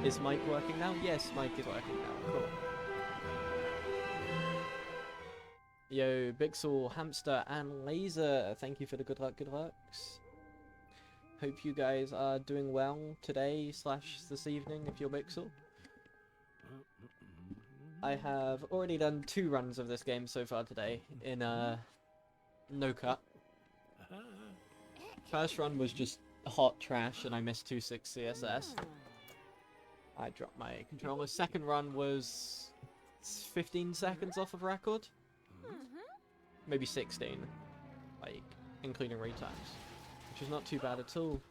Is mic working now? Yes, mic is working now. Cool. Yo, Bixel, Hamster, and Laser, thank you for the good luck, good lucks. Hope you guys are doing well today / this evening if you're Bixel. I have already done 2 runs of this game so far today in no cut. First run was just hot trash and I missed 2.6 CSS. I dropped my controller. Second run was 15 seconds off of record. Maybe 16, like, including retimes, which is not too bad at all.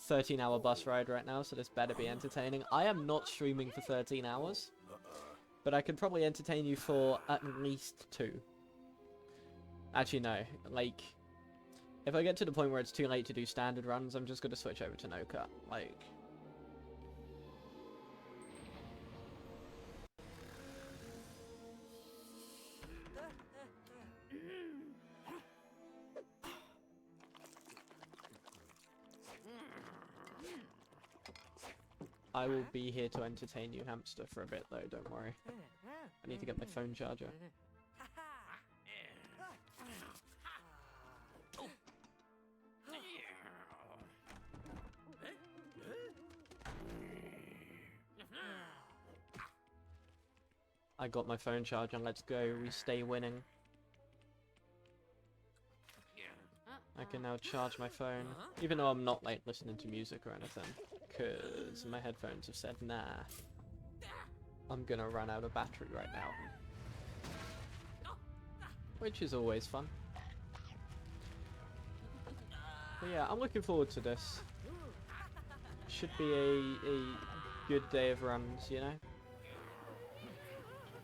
13-hour bus ride right now, so this better be entertaining. I am not streaming for 13 hours, but I can probably entertain you for at least 2. Actually, no, like, if I get to the point where it's too late to do standard runs, I'm just going to switch over to no cut, like... I will be here to entertain you, Hamster, for a bit, though, don't worry. I need to get my phone charger. I got my phone charger, let's go, we stay winning. I can now charge my phone, even though I'm not, like, listening to music or anything. Because my headphones have said, nah. I'm gonna run out of battery right now. Which is always fun. But yeah, I'm looking forward to this. Should be a good day of runs, you know?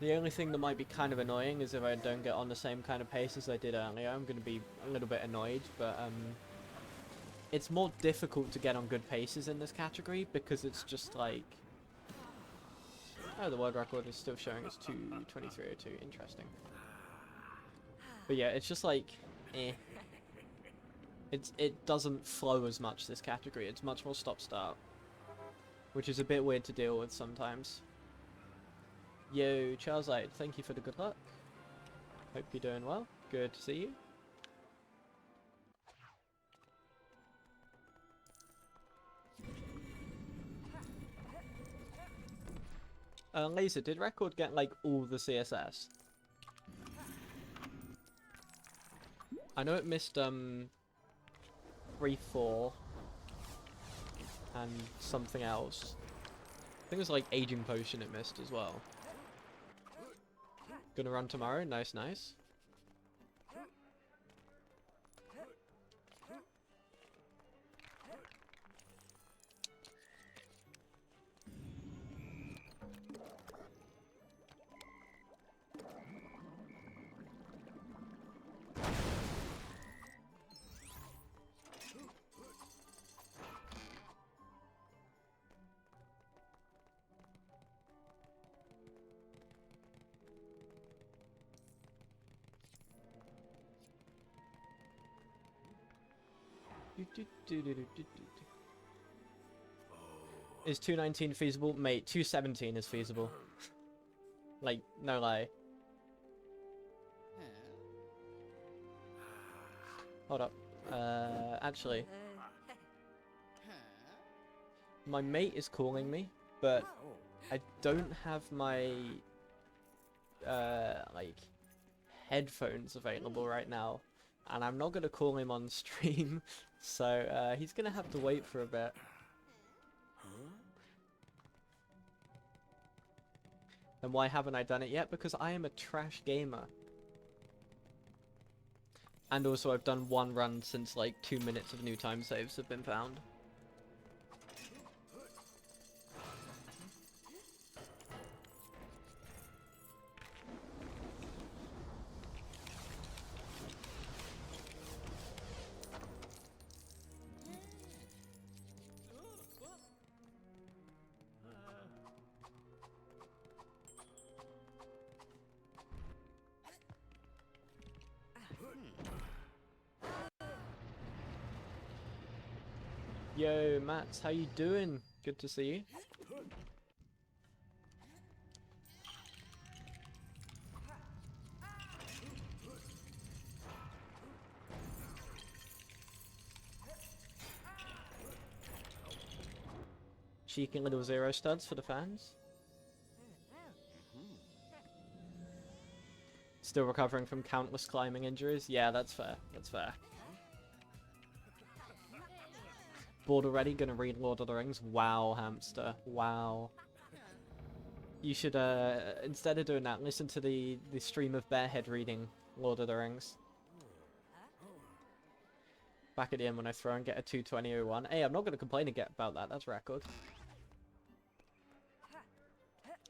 The only thing that might be kind of annoying is if I don't get on the same kind of pace as I did earlier. I'm gonna be a little bit annoyed, but it's more difficult to get on good paces in this category because it's just like... Oh, the world record is still showing as 2:23:02. Interesting. But yeah, it's just like... eh. It doesn't flow as much, this category. It's much more stop-start. Which is a bit weird to deal with sometimes. Yo, Charles Light, thank you for the good luck. Hope you're doing well. Good to see you. Laser, did Record get, like, all the CSS? I know it missed, 3, 4, and something else. I think it was, like, Aging Potion it missed as well. Gonna run tomorrow? Nice, nice. Is 219 feasible? Mate, 217 is feasible. Like, no lie. Hold up. Actually. My mate is calling me, but I don't have my, like, headphones available right now. And I'm not going to call him on stream, so he's going to have to wait for a bit. And why haven't I done it yet? Because I am a trash gamer. And also I've done 1 run since like 2 minutes of new time saves have been found. Yo, Mats, how you doing? Good to see you. Cheeky little zero studs for the fans. Still recovering from countless climbing injuries. Yeah, that's fair. That's fair. Bored already? Gonna read Lord of the Rings? Wow, hamster. Wow. You should, instead of doing that, listen to the stream of Bearhead reading Lord of the Rings. Back at the end when I throw and get a 220.01. Hey, I'm not gonna complain about that. That's record.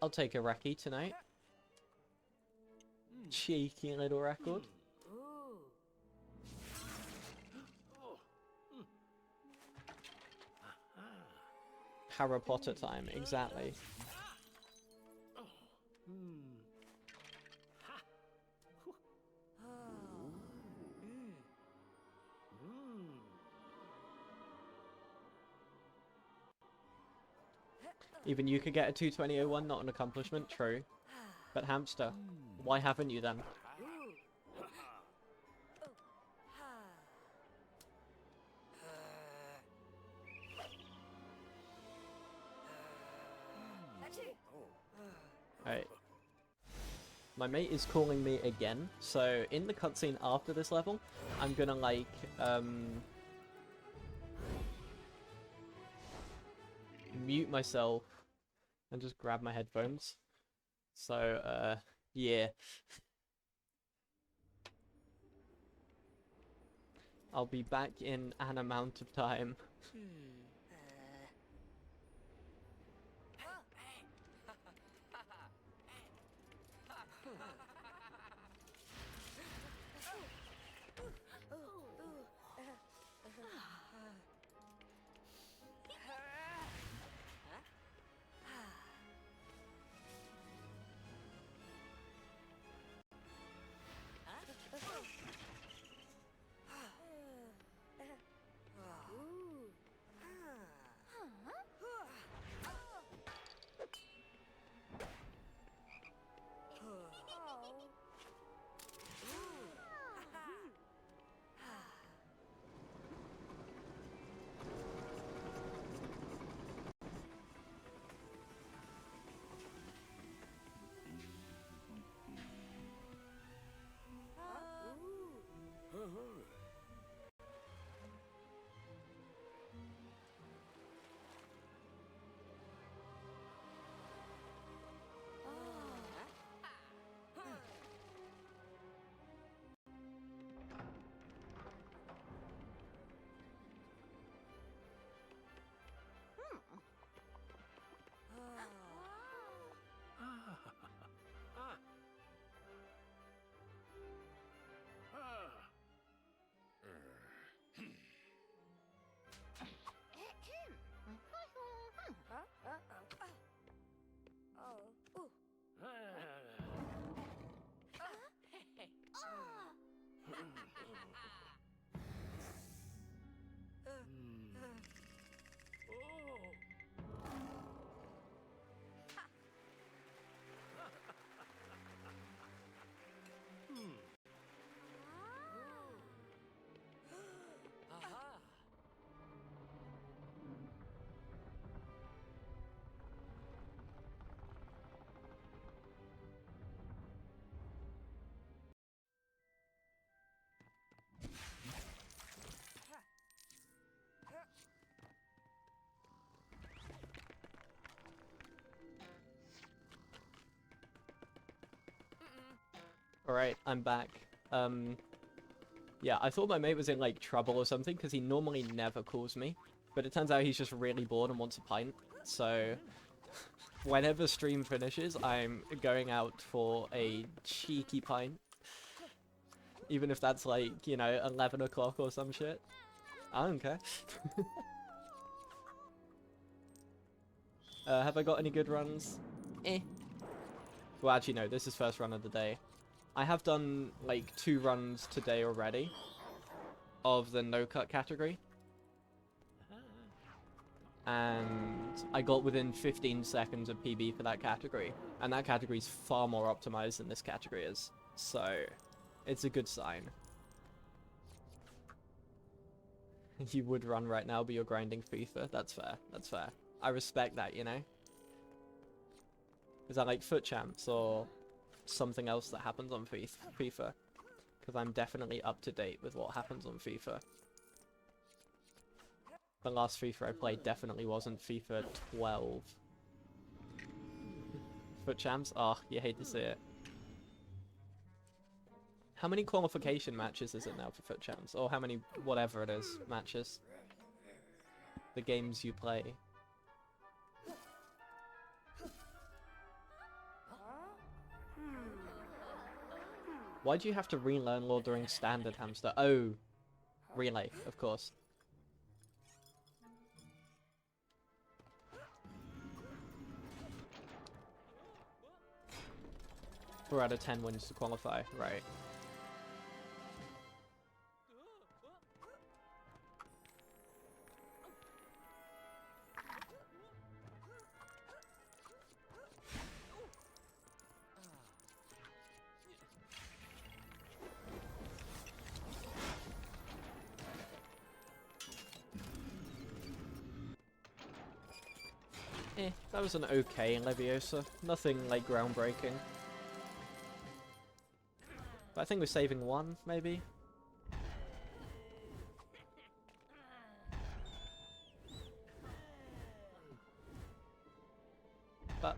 I'll take a recce tonight. Cheeky little record. Harry Potter time, exactly. Even you could get a 220.01, not an accomplishment, true. But hamster, why haven't you then? Alright. My mate is calling me again, so in the cutscene after this level, I'm gonna like, mute myself and just grab my headphones. So, yeah. I'll be back in an amount of time. Alright, I'm back. Yeah, I thought my mate was in, like, trouble or something, because he normally never calls me. But it turns out he's just really bored and wants a pint. So, whenever stream finishes, I'm going out for a cheeky pint. Even if that's, like, you know, 11 o'clock or some shit. I don't care. Have I got any good runs? Eh. Well, actually, no, this is first run of the day. I have done, like, 2 runs today already of the no-cut category. and I got within 15 seconds of PB for that category, and that category is far more optimized than this category is, so it's a good sign. You would run right now, but you're grinding FIFA. That's fair. That's fair. I respect that, you know? Is that like foot champs or something else that happens on FIFA? Because I'm definitely up to date with what happens on FIFA. The last FIFA I played definitely wasn't FIFA 12. Foot champs? Oh, you hate to see it. How many qualification matches is it now for foot champs? Or how many, whatever it is, matches? The games you play. Why do you have to relearn law during standard, hamster? Oh, relay, of course. 4 out of 10 wins to qualify, right. That was an okay Leviosa. Nothing, like, groundbreaking. But I think we're saving one, maybe? But...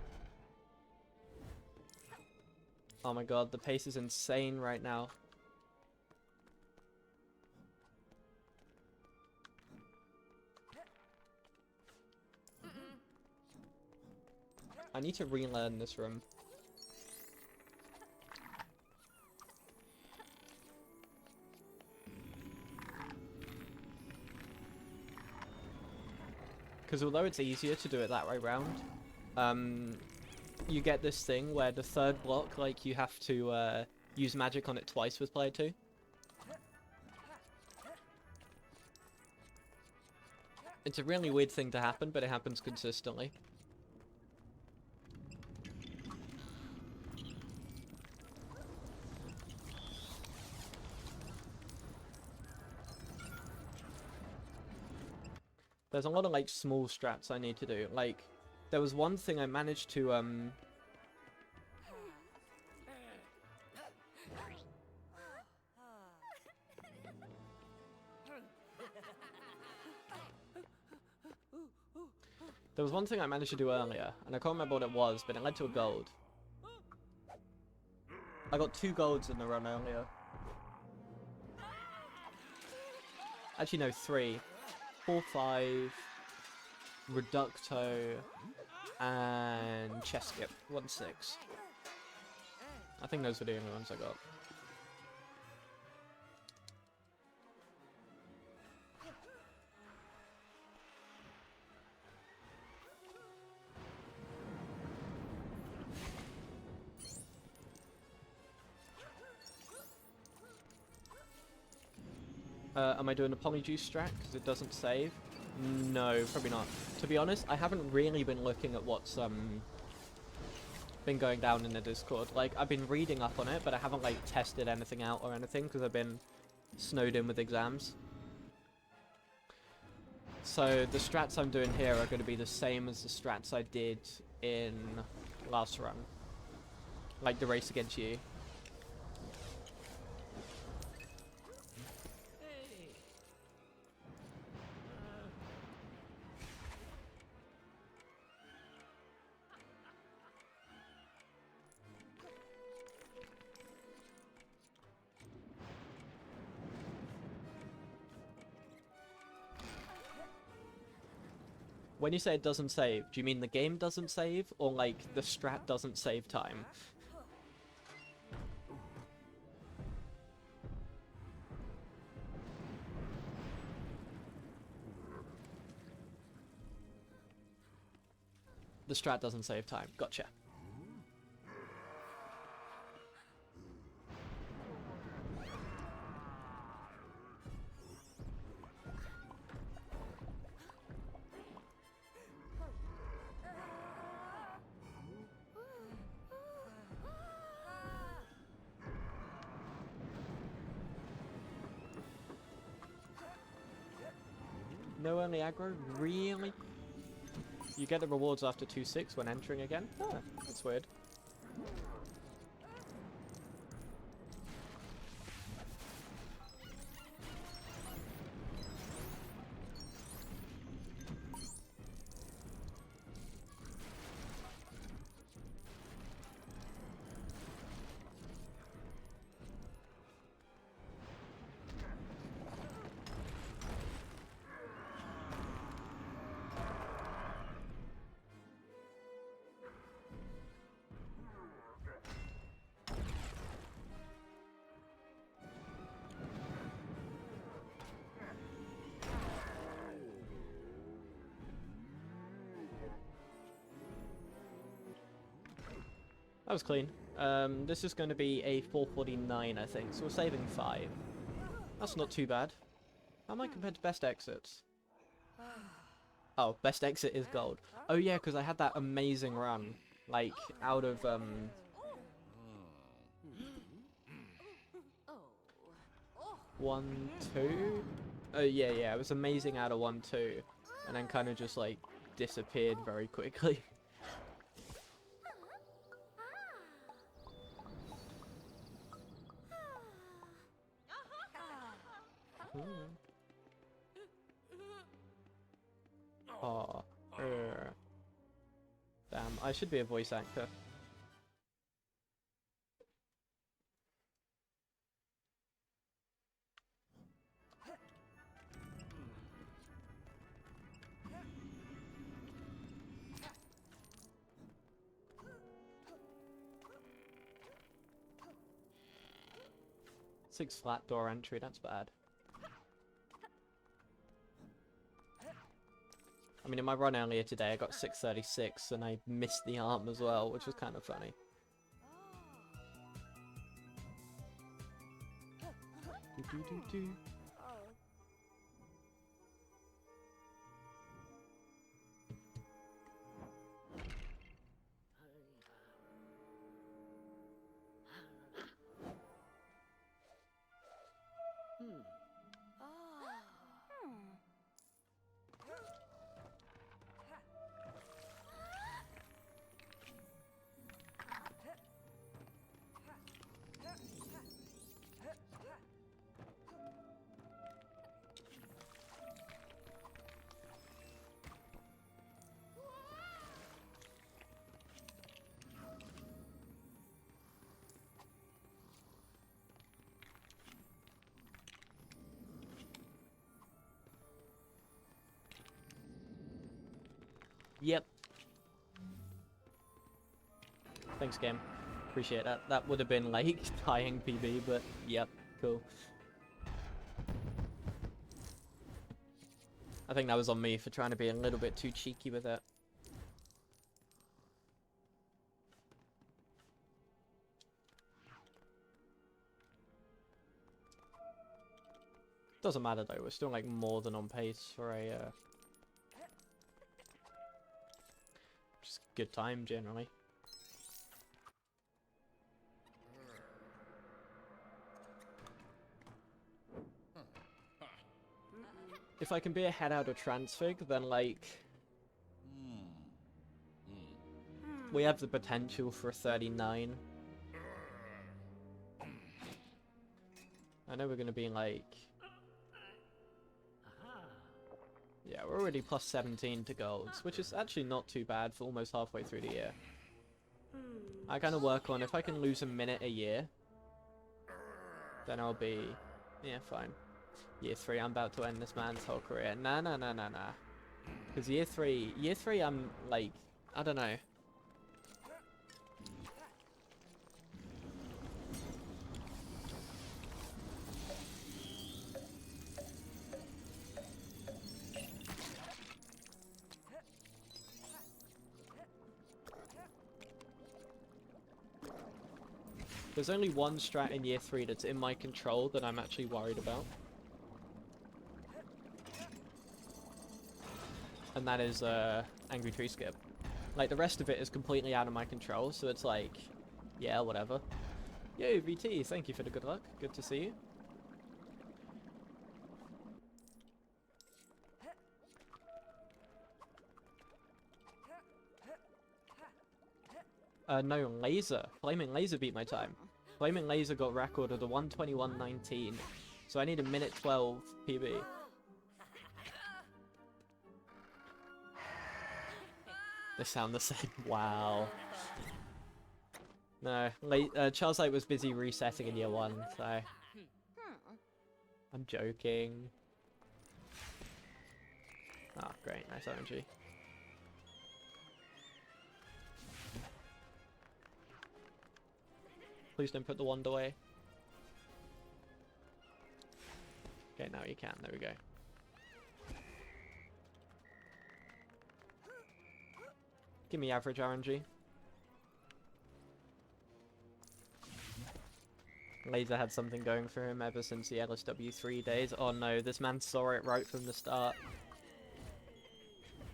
oh my god, the pace is insane right now. I need to relearn this room. Because although it's easier to do it that way round, you get this thing where the third block, like, you have to use magic on it twice with player 2. It's a really weird thing to happen, but it happens consistently. There's a lot of, like, small strats I need to do. Like, there was one thing I managed to, there was one thing I managed to do earlier, and I can't remember what it was, but it led to a gold. I got 2 golds in the run earlier. Actually, no, 3. 4, 5, Reducto, and chest skip, 1, 6. I think those were the only ones I got. Am I doing a Polyjuice strat because it doesn't save? No, probably not. To be honest, I haven't really been looking at what's been going down in the Discord. Like, I've been reading up on it, but I haven't, like, tested anything out or anything because I've been snowed in with exams. So the strats I'm doing here are going to be the same as the strats I did in last run. Like the race against you. When you say it doesn't save, do you mean the game doesn't save, or like the strat doesn't save time? The strat doesn't save time. Gotcha. No early aggro? Really? You get the rewards after 2-6 when entering again? Huh, that's weird. That was clean. This is going to be a 449, I think, so we're saving 5. That's not too bad. How am I compared to best exits? Oh, best exit is gold. Oh yeah, because I had that amazing run. Like, out of, 1, 2? Oh yeah, it was amazing out of 1, 2. And then kind of just, like, disappeared very quickly. Oh, damn, I should be a voice actor. Six flat door entry, that's bad. I mean, in my run earlier today, I got 636, and I missed the arm as well, which was kind of funny. Do. Yep. Thanks, game. Appreciate that. That would have been, like, tying PB, but yep, cool. I think that was on me for trying to be a little bit too cheeky with it. Doesn't matter though, we're still like more than on pace for a just good time generally. If I can be a head out of transfig, then like we have the potential for a 39. I know we're gonna be like, yeah, we're already plus 17 to golds, which is actually not too bad for almost halfway through the year. I kind of work on, if I can lose a minute a year, then I'll be, yeah, fine. Year 3, I'm about to end this man's whole career. Nah. Because year 3, I'm like, I don't know. There's only one strat in year 3 that's in my control that I'm actually worried about. And that is Angry Tree Skip. Like, the rest of it is completely out of my control, so it's like, yeah, whatever. Yo, VT, thank you for the good luck. Good to see you. No, Laser. Flaming Laser beat my time. Flaming Laser got record of the 1:21:19. So I need a minute 12 PB. They sound the same. Wow. No, Charles Light was busy resetting in year 1, so... I'm joking. Ah, oh, great. Nice energy. Please don't put the wand away. Okay, now you can. There we go. Give me average RNG. Laser had something going for him ever since the LSW3 days. Oh no, this man saw it right from the start.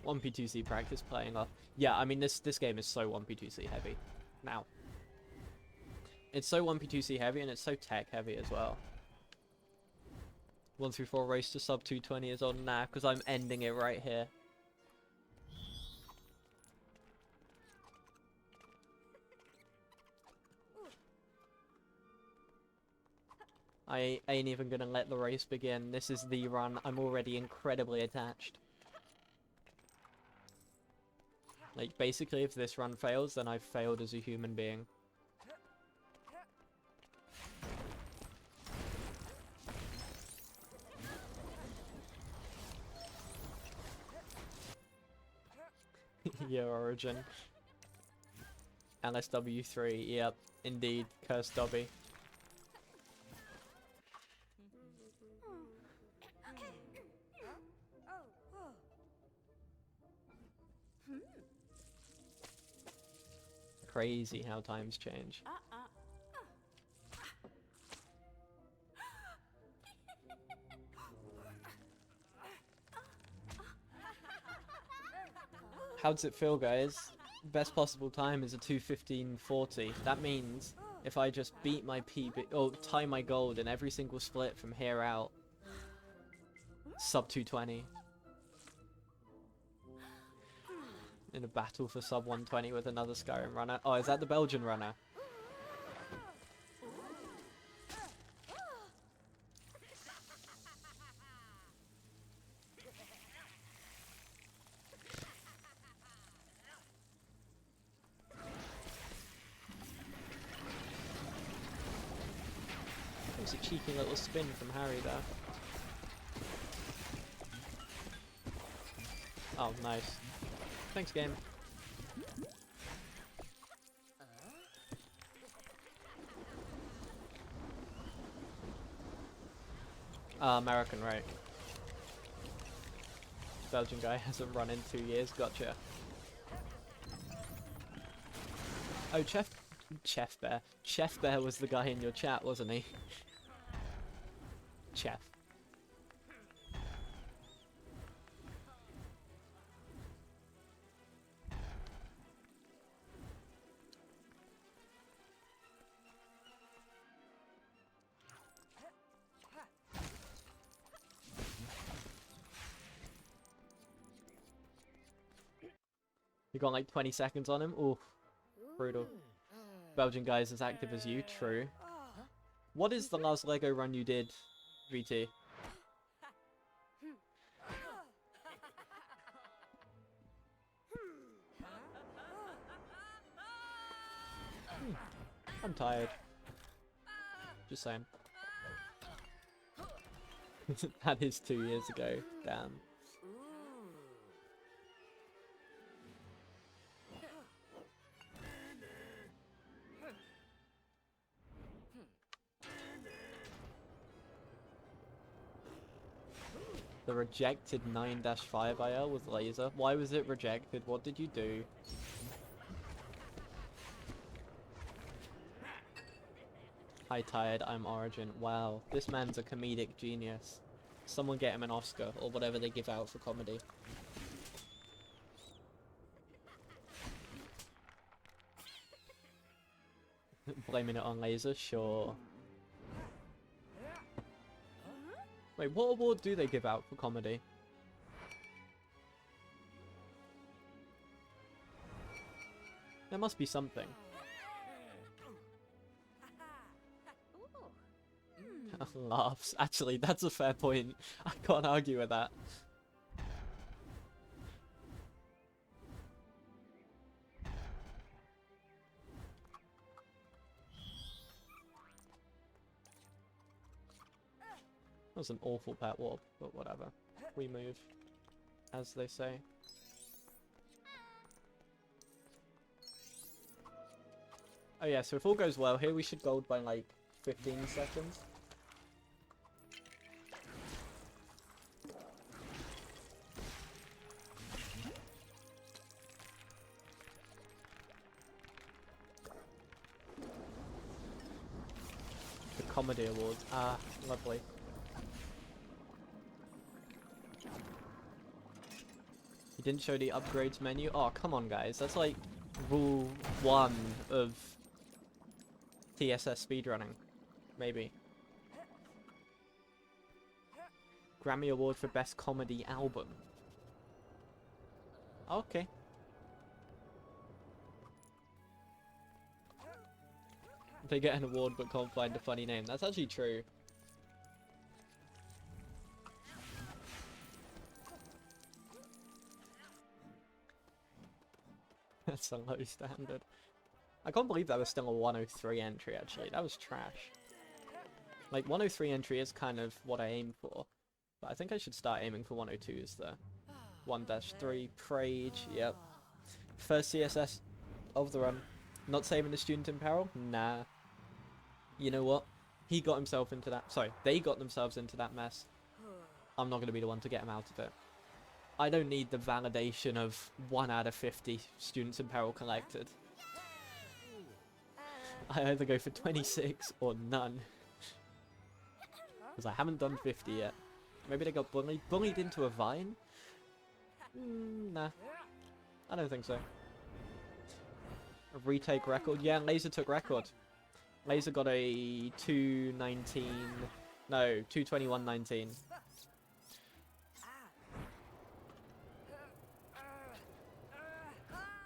1P2C practice playing off. Yeah, I mean this game is so 1P2C heavy now. It's so 1P2C heavy and it's so tech heavy as well. 134 race to sub 220 is on now because I'm ending it right here. I ain't even gonna let the race begin. This is the run. I'm already incredibly attached. Like, basically, if this run fails, then I've failed as a human being. Year origin. LSW3, yep, indeed, cursed Dobby. Crazy how times change. How does it feel, guys? Best possible time is a 2:15:40. That means if I just beat my PB, or tie my gold in every single split from here out, sub 220. In a battle for sub 120 with another Skyrim runner. Oh, is that the Belgian runner? That was a cheeky little spin from Harry there. Oh, nice. Thanks, game. American, right. Belgian guy hasn't run in 2 years, gotcha. Oh, Chef Bear. Chef Bear was the guy in your chat, wasn't he? Chef. You got like 20 seconds on him? Ooh, brutal. Belgian guy is as active as you, true. What is the last Lego run you did, VT? I'm tired. Just saying. That is 2 years ago, damn. The rejected 9-5 IL with laser. Why was it rejected? What did you do? Hi Tired, I'm Origin. Wow, this man's a comedic genius. Someone get him an Oscar, or whatever they give out for comedy. Blaming it on laser? Sure. Wait, what award do they give out for comedy? There must be something. Laughs. Actually, that's a fair point. I can't argue with that. That was an awful pet warp, but whatever. We move, as they say. Oh yeah, so if all goes well here, we should gold by like 15 seconds. The Comedy Awards. Ah, lovely. He didn't show the upgrades menu. Oh, come on, guys. That's like rule 1 of TSS speedrunning. Maybe. Grammy Award for Best Comedy Album. Okay. They get an award but can't find a funny name. That's actually true. That's a low standard. I can't believe that was still a 103 entry, actually. That was trash. Like, 103 entry is kind of what I aim for. But I think I should start aiming for 102s, though. 1-3, Prage, yep. First CSS of the run. Not saving the student in peril? Nah. You know what? He got himself into that... Sorry, they got themselves into that mess. I'm not going to be the one to get him out of it. I don't need the validation of 1 out of 50 students in peril collected. I either go for 26 or none. Because I haven't done 50 yet. Maybe they got bullied into a vine? Nah. I don't think so. A retake record? Yeah, Laser took record. Laser got a 2:19... No, 2:21.19.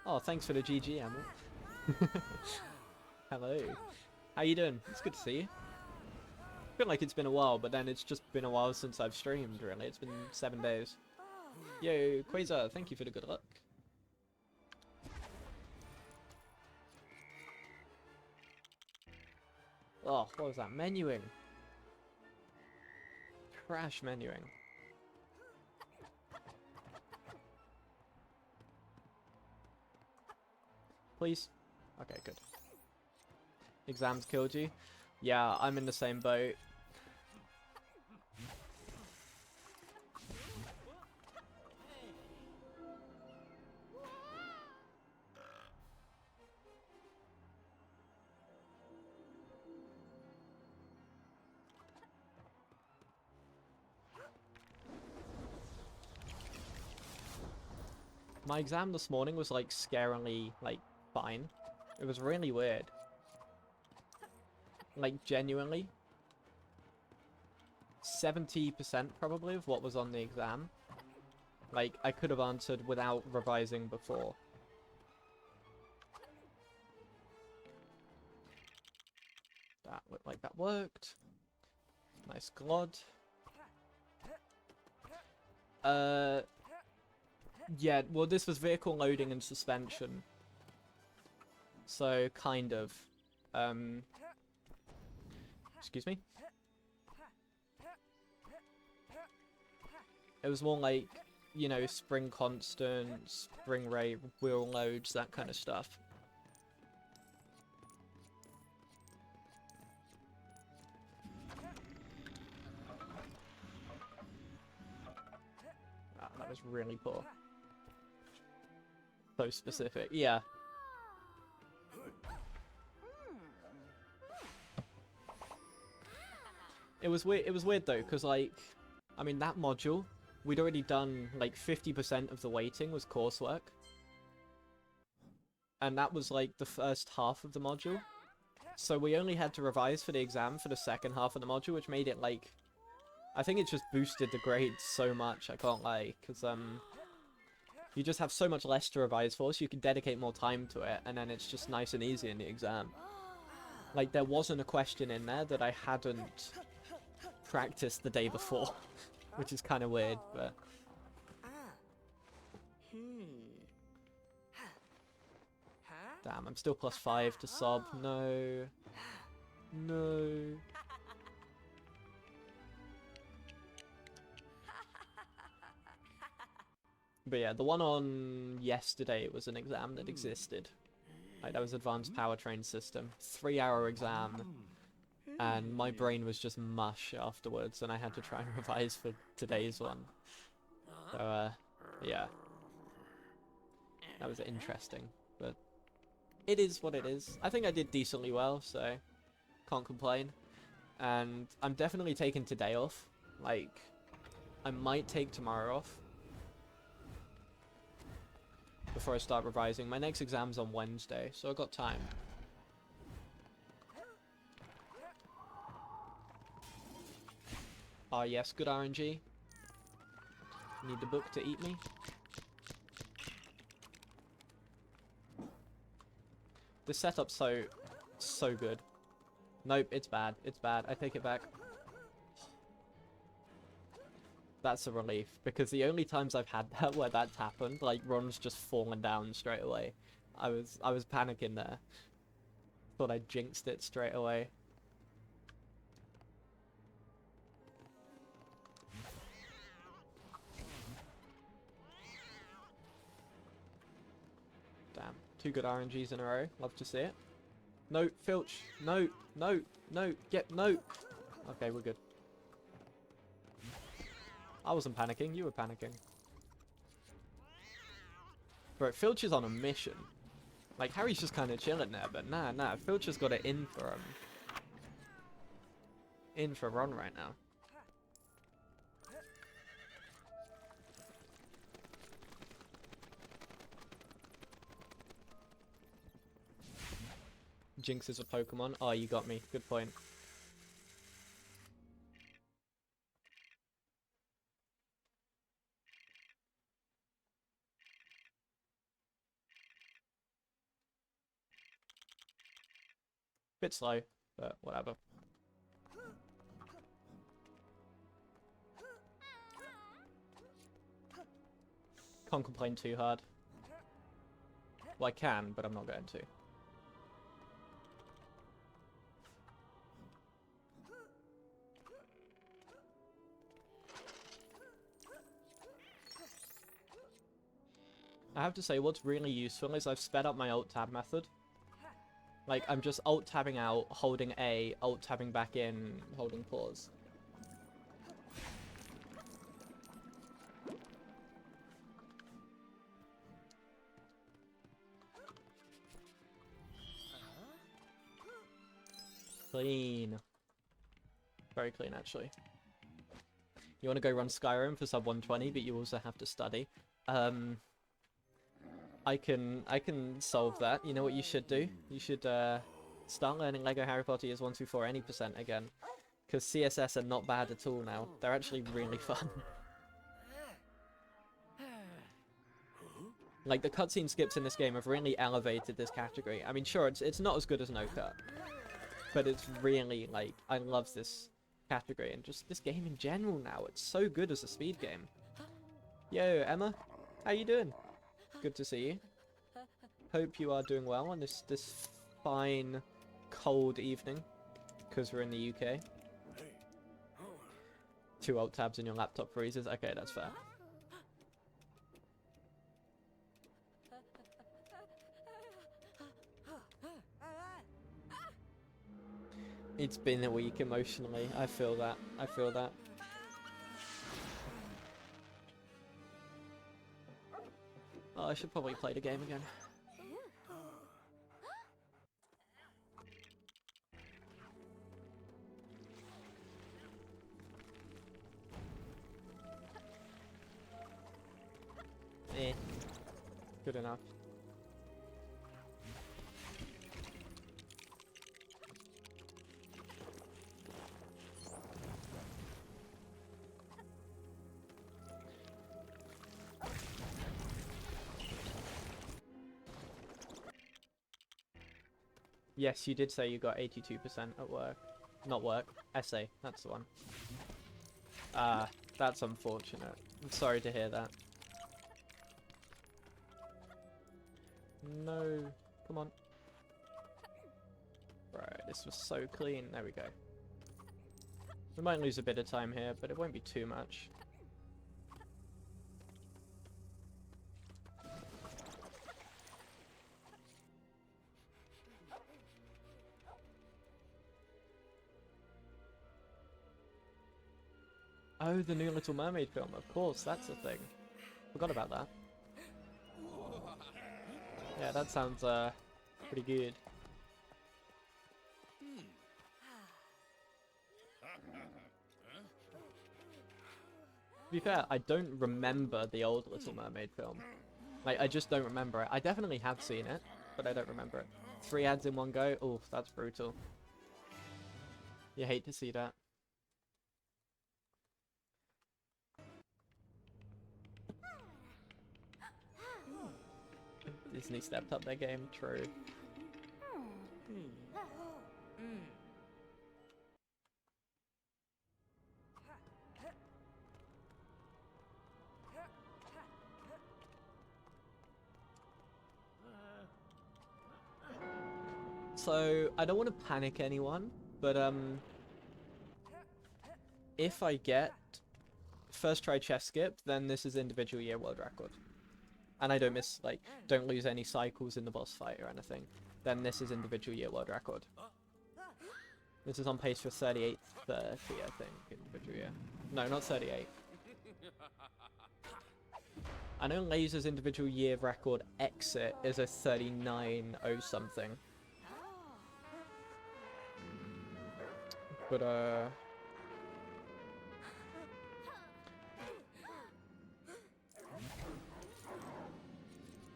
Oh, thanks for the GG, Emil. Hello. How you doing? It's good to see you. I feel like it's been a while, but then it's just been a while since I've streamed, really. It's been 7 days. Yo, Quasar, thank you for the good luck. Oh, what was that? Menuing. Trash menuing. Please? Okay, good. Exams killed you? Yeah, I'm in the same boat. My exam this morning was like scarily like fine. It was really weird. Like genuinely 70% probably of what was on the exam. Like I could have answered without revising before. That looked like that worked. Nice glod. Yeah, well this was vehicle loading and suspension. So kind of. Excuse me? It was more like, you know, spring constant, spring rate, wheel loads, that kind of stuff. Ah, that was really poor. So specific, yeah. It was weird though, because like, I mean that module, we'd already done like 50% of the weighting was coursework. And that was like the first half of the module. So we only had to revise for the exam for the second half of the module, which made it like, I think it just boosted the grades so much, I can't lie, because You just have so much less to revise for, so you can dedicate more time to it, and then it's just nice and easy in the exam. Like, there wasn't a question in there that I hadn't practiced the day before, which is kind of weird, but... Damn, I'm still +5 to sob. No. No. But yeah, the one on yesterday was an exam that existed. Like, that was Advanced Powertrain System. 3-hour exam. And my brain was just mush afterwards, and I had to try and revise for today's one. So, yeah. That was interesting, but it is what it is. I think I did decently well, so can't complain. And I'm definitely taking today off. Like, I might take tomorrow off before I start revising. My next exam's on Wednesday, so I've got time. Ah, yes, good RNG. Need the book to eat me. The setup's so good. Nope, it's bad. It's bad. I take it back. That's a relief, because the only times I've had that where that's happened, like, Ron's just fallen down straight away. I was panicking there. Thought I jinxed it straight away. Damn. 2 good RNGs in a row. Love to see it. No, Filch. No, no, no. No. Okay, we're good. I wasn't panicking. You were panicking. Bro, Filch is on a mission. Like, Harry's just kind of chilling there, but nah. Filch has got it in for him. In for Ron right now. Jinx is a Pokemon. Oh, you got me. Good point. Bit slow, but whatever. Can't complain too hard. Well, I can, but I'm not going to. I have to say, what's really useful is I've sped up my alt-tab method. Like, I'm just alt-tabbing out, holding A, alt-tabbing back in, holding pause. Clean. Very clean, actually. You want to go run Skyrim for sub 120, but you also have to study. I can solve that. You know what you should do? You should start learning Lego Harry Potter Years 1 through 4 any percent again. Because CSS are not bad at all now. They're actually really fun. Like, the cutscene skips in this game have really elevated this category. I mean, sure, it's not as good as No Cut. But it's really, like, I love this category. And just this game in general now. It's so good as a speed game. Yo, Emma. How you doing? Good to see you. Hope you are doing well on this fine, cold evening. Because we're in the UK. 2 alt tabs and your laptop freezes. Okay, that's fair. It's been a week emotionally. I feel that. I feel that. Oh, I should probably play the game again. Eh. Good enough. Yes, you did say you got 82% at work. Not work. Essay. That's the one. Ah, that's unfortunate. I'm sorry to hear that. No. Come on. Right, this was so clean. There we go. We might lose a bit of time here, but it won't be too much. Oh, the new Little Mermaid film. Of course, that's a thing. Forgot about that. Yeah, that sounds pretty good. To be fair, I don't remember the old Little Mermaid film. Like, I just don't remember it. I definitely have seen it, but I don't remember it. 3 ads in one go? Oof, that's brutal. You hate to see that. Disney stepped up their game, true. So, I don't want to panic anyone, but if I get first try chess skip, then this is individual year world record. And I don't miss, like, don't lose any cycles in the boss fight or anything, then this is individual year world record. This is on pace for 38.30, I think, individual year. No, not 38. I know Laser's individual year record exit is a 39.0 something. But, oh,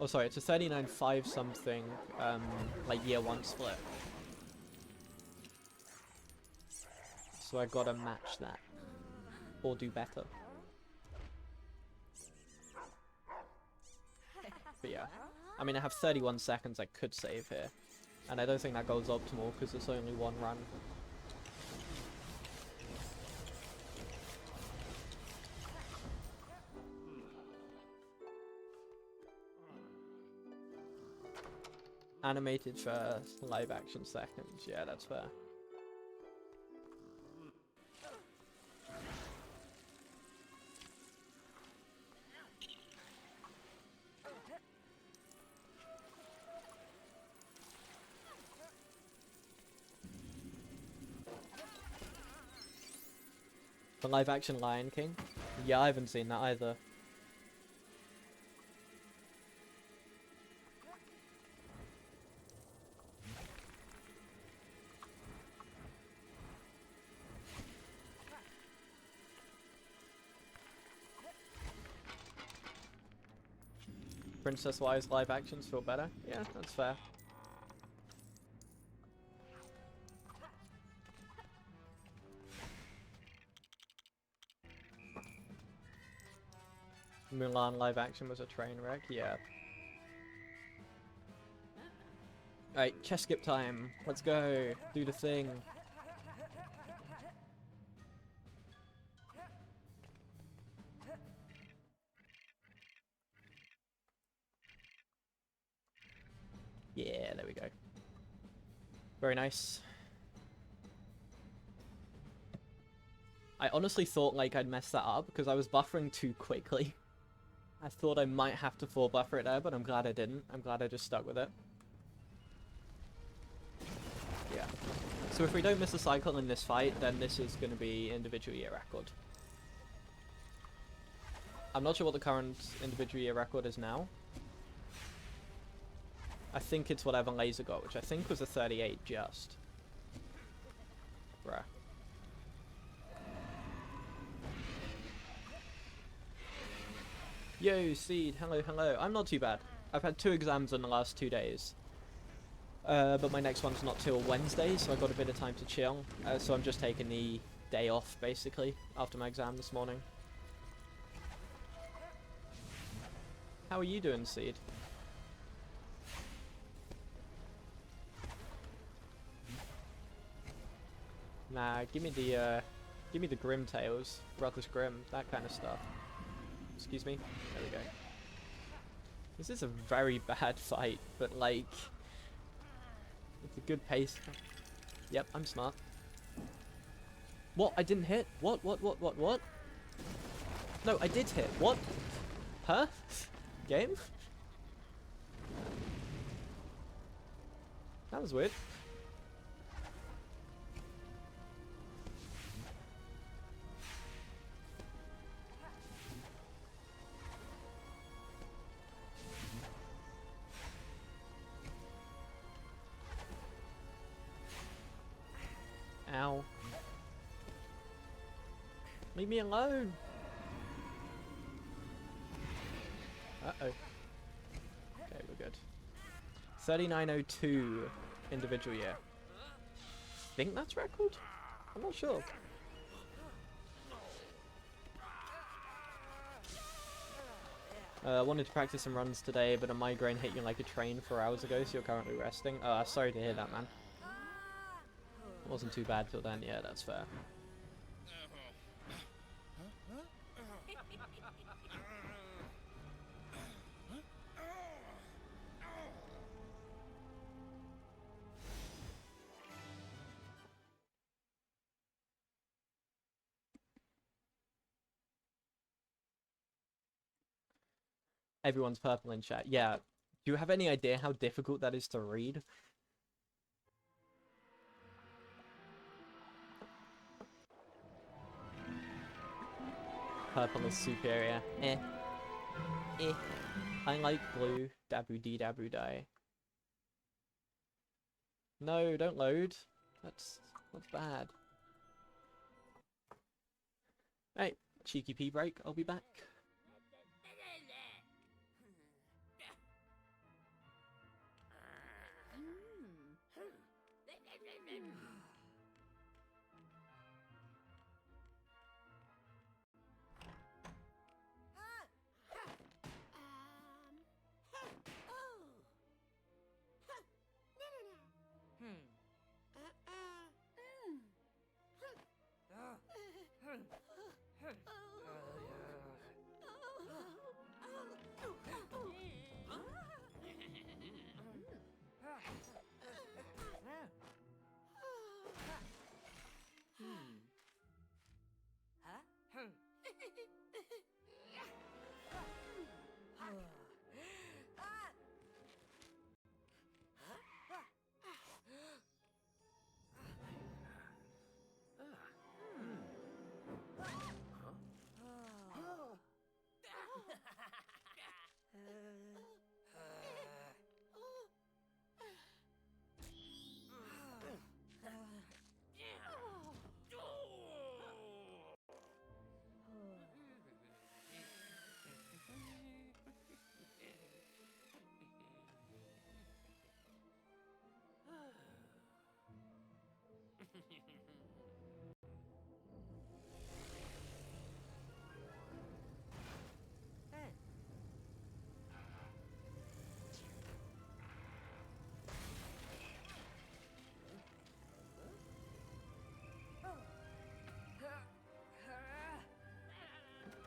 sorry, it's a 39.5 something, like year 1 split. So I gotta match that. Or do better. But yeah. I mean, I have 31 seconds I could save here. And I don't think that goes optimal because it's only one run. Animated first, live action second. Yeah, that's fair. The live action Lion King? Yeah, I haven't seen that either. Princess-wise live actions feel better? Yeah, that's fair. Mulan live action was a train wreck? Yeah. Alright, chess skip time. Let's go. Do the thing. Yeah, there we go. Very nice. I honestly thought like I'd messed that up because I was buffering too quickly. I thought I might have to full buffer it there, but I'm glad I didn't. I'm glad I just stuck with it. Yeah. So if we don't miss a cycle in this fight, then this is going to be individual year record. I'm not sure what the current individual year record is now. I think it's whatever Laser got, which I think was a 38 just. Bruh. Yo, Seed, hello, hello. I'm not too bad. I've had 2 exams in the last 2 days. But my next one's not till Wednesday, so I've got a bit of time to chill. So I'm just taking the day off, basically, after my exam this morning. How are you doing, Seed? Nah, give me the Grim Tales, Ruthless Grim, that kind of stuff. Excuse me. There we go. This is a very bad fight, but like, it's a good pace. Yep, I'm smart. What? I didn't hit? What? What? No, I did hit. What? Huh? Game? That was weird. Ow. Leave me alone. Uh-oh. Okay, we're good. 3902 individual year. I think that's record? I'm not sure. I wanted to practice some runs today, but a migraine hit you like a train 4 hours ago, so you're currently resting. Sorry to hear that, man. It wasn't too bad till then. Yeah, that's fair. Everyone's purple in chat. Yeah. Do you have any idea how difficult that is to read? Purple is superior. Eh. I like blue. Dabu dee dabu die. No, don't load. That's bad. Hey, cheeky pee break. I'll be back.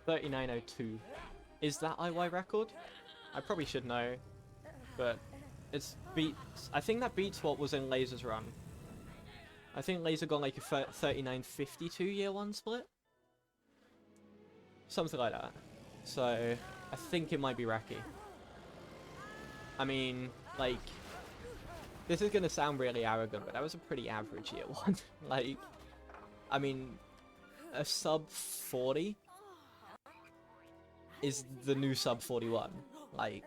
$39.02. Is that IY record? I probably should know, but it's beats. I think that beats what was in Laser's run. I think Laser got like a 39.52 year one split, something like that. So I think it might be Raki. I mean, like, this is gonna sound really arrogant, but that was a pretty average year one. Like, I mean, a sub 40 is the new sub 41. Like,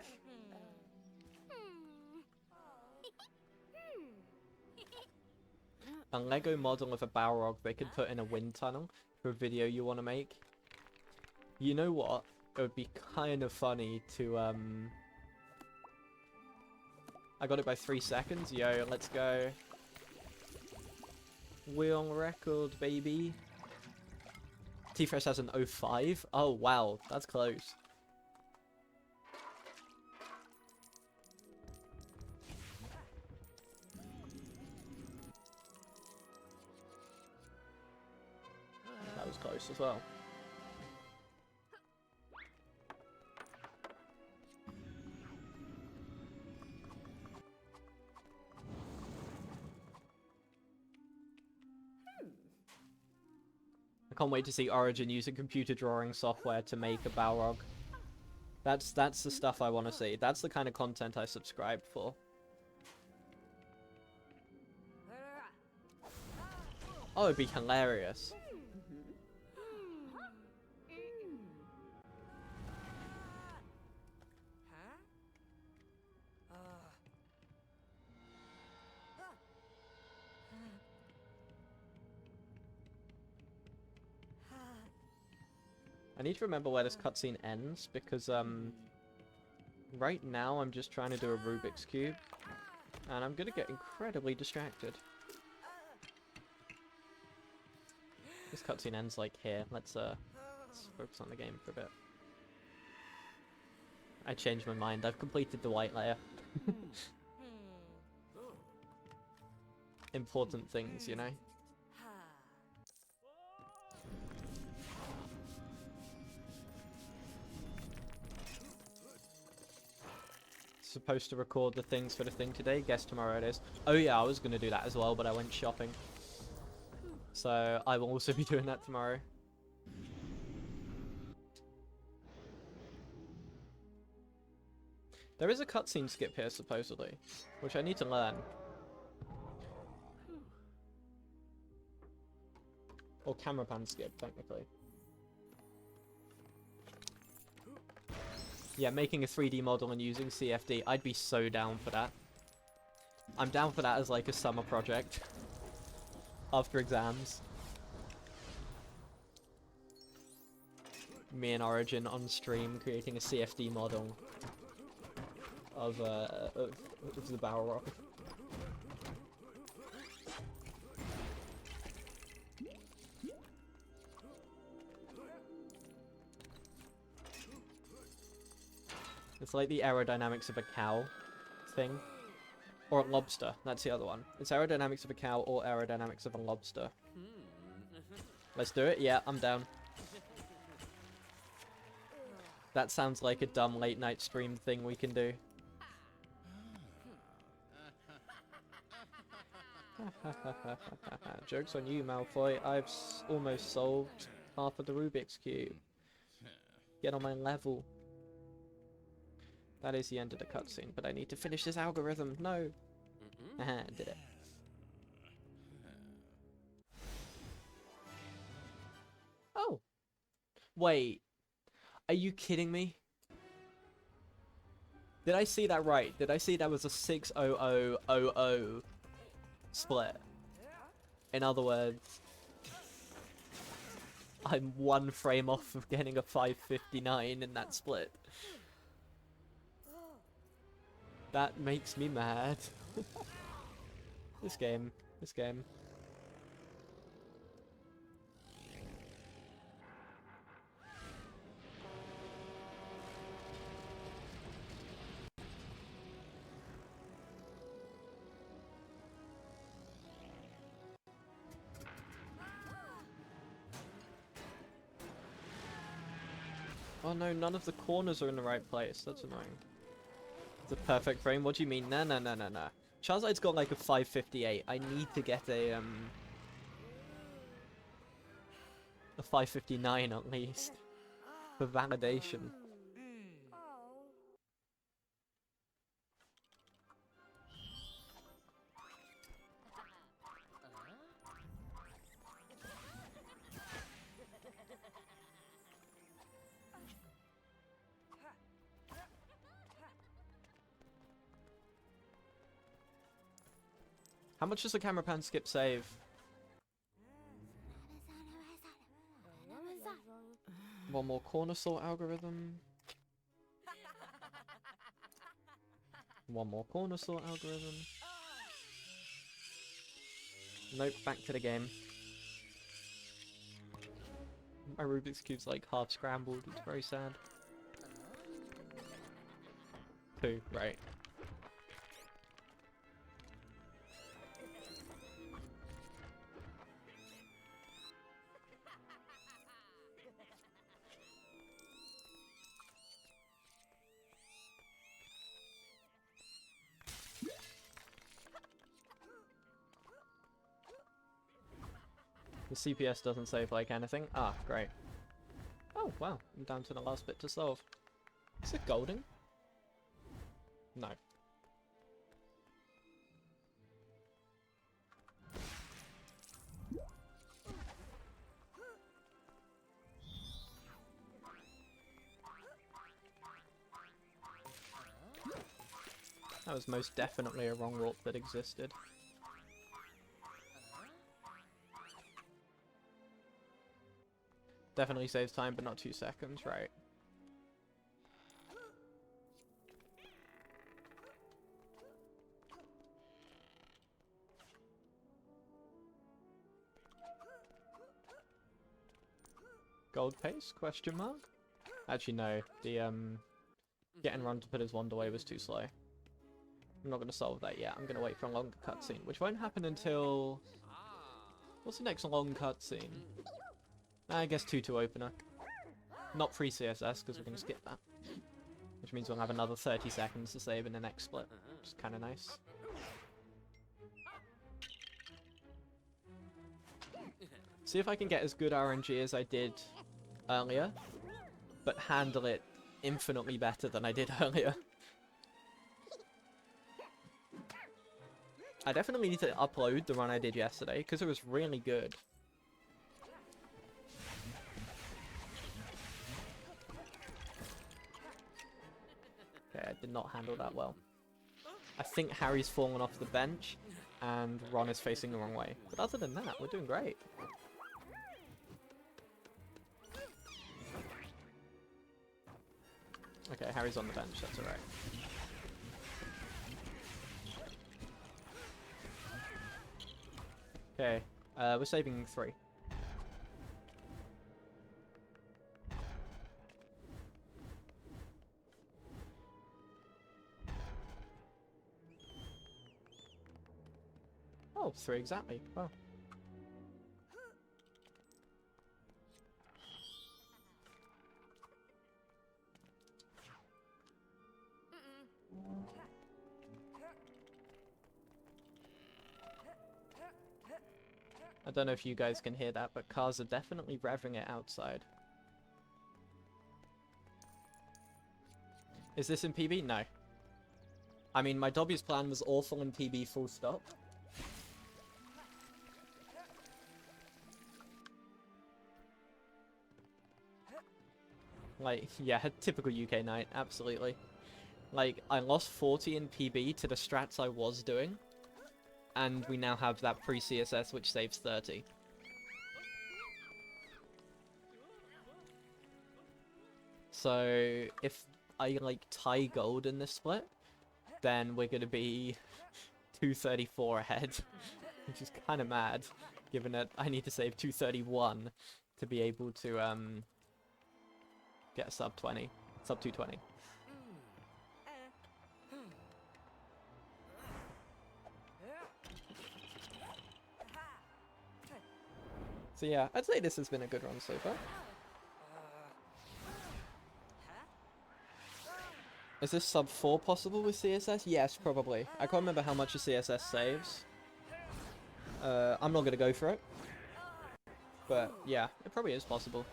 a Lego model of a Balrog they could put in a wind tunnel for a video you want to make. You know what? It would be kind of funny to, I got it by 3 seconds. Yo, let's go. We're on record, baby. T-Fresh has an 05. Oh, wow. That's close. close as well. I can't wait to see Origin using computer drawing software to make a Balrog. That's the stuff I want to see. That's the kind of content I subscribed for. Oh, it'd be hilarious. I need to remember where this cutscene ends, because, right now I'm just trying to do a Rubik's Cube, and I'm gonna get incredibly distracted. This cutscene ends, like, here. Let's focus on the game for a bit. I changed my mind. I've completed the white layer. Important things, you know? Supposed to record the things for the thing today. Guess tomorrow it is. Oh yeah, I was gonna do that as well, but I went shopping. So I will also be doing that tomorrow. There is a cutscene skip here, supposedly, which I need to learn. Or camera pan skip, technically. Yeah, making a 3D model and using CFD, I'd be so down for that. I'm down for that as like a summer project. After exams. Me and Origin on stream creating a CFD model of the Balrog. It's like the aerodynamics of a cow thing. Or a lobster, that's the other one. It's aerodynamics of a cow or aerodynamics of a lobster. Let's do it? Yeah, I'm down. That sounds like a dumb late night stream thing we can do. Joke's on you, Malfoy. I've almost solved half of the Rubik's Cube. Get on my level. That is the end of the cutscene, but I need to finish this algorithm. No. Haha, did it. Oh. Wait. Are you kidding me? Did I see that right? Did I see that was a 60000 split? In other words, I'm one frame off of getting a 559 in that split. That makes me mad. This game. Oh no, none of the corners are in the right place. That's annoying. It's a perfect frame. What do you mean? No. Charizard's got like a 558. I need to get a 559 at least for validation. How much does the camera pan skip save? One more corner sort algorithm. One more corner sort algorithm. Nope, back to the game. My Rubik's Cube's like half scrambled, it's very sad. 2, right. The CPS doesn't save like anything. Ah, great. Oh, wow. I'm down to the last bit to solve. Is it golden? No. That was most definitely a wrong warp that existed. Definitely saves time, but not 2 seconds, right? Gold pace? Question mark? Actually, no. The, getting Ron to put his wand away was too slow. I'm not going to solve that yet. I'm going to wait for a longer cutscene, which won't happen until... What's the next long cutscene? I guess 2-2 opener. Not pre-CSS, because we're going to skip that. Which means we'll have another 30 seconds to save in the next split, which is kind of nice. See if I can get as good RNG as I did earlier, but handle it infinitely better than I did earlier. I definitely need to upload the run I did yesterday, because it was really good. Okay, I did not handle that well. I think Harry's fallen off the bench, and Ron is facing the wrong way. But other than that, we're doing great. Okay, Harry's on the bench, that's alright. Okay, we're saving 3. Oh, 3 exactly. Wow. I don't know if you guys can hear that, but cars are definitely revving it outside. Is this in PB? No. I mean, my Dobby's plan was awful in PB full stop. Like, yeah, typical UK night, absolutely. Like, I lost 40 in PB to the strats I was doing. And we now have that pre-CSS which saves 30. So, if I, like, tie gold in this split, then we're gonna be 234 ahead. Which is kind of mad, given that I need to save 231 to be able to, get a sub 20. Sub 220. So yeah, I'd say this has been a good run so far. Is this sub 4 possible with CSS? Yes, probably. I can't remember how much a CSS saves. I'm not gonna go for it. But yeah, it probably is possible.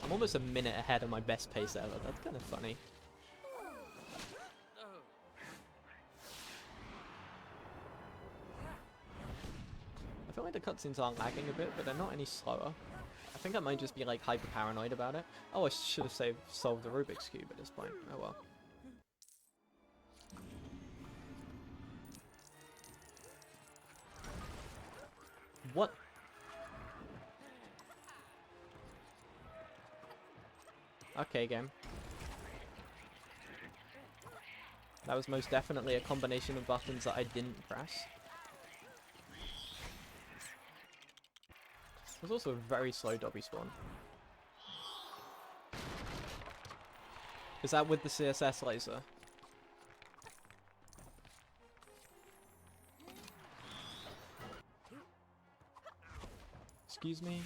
I'm almost a minute ahead of my best pace ever. That's kind of funny. I feel like the cutscenes are lagging a bit, but they're not any slower. I think I might just be like hyper paranoid about it. Oh, I should have solved the Rubik's Cube at this point. Oh well. What? Okay, game. That was most definitely a combination of buttons that I didn't press. There's also a very slow Dobby spawn. Is that with the CSS laser? Excuse me?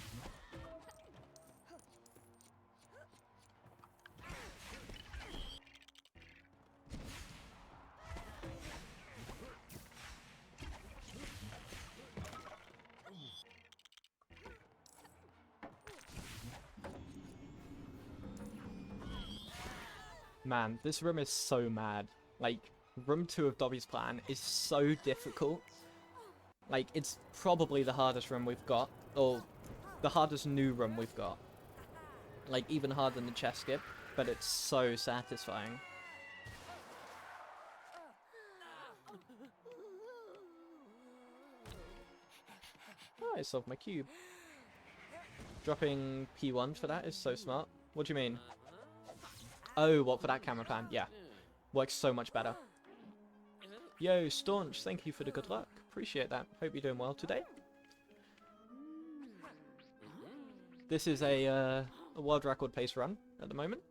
Man, this room is so mad. Like, room 2 of Dobby's plan is so difficult. Like, it's probably the hardest room we've got, or the hardest new room we've got. Like, even harder than the chest skip, but it's so satisfying. Oh, I solved my cube. Dropping P1 for that is so smart. What do you mean? Oh, what, for that camera plan? Yeah. Works so much better. Yo, Staunch, thank you for the good luck. Appreciate that. Hope you're doing well today. This is a world record pace run at the moment.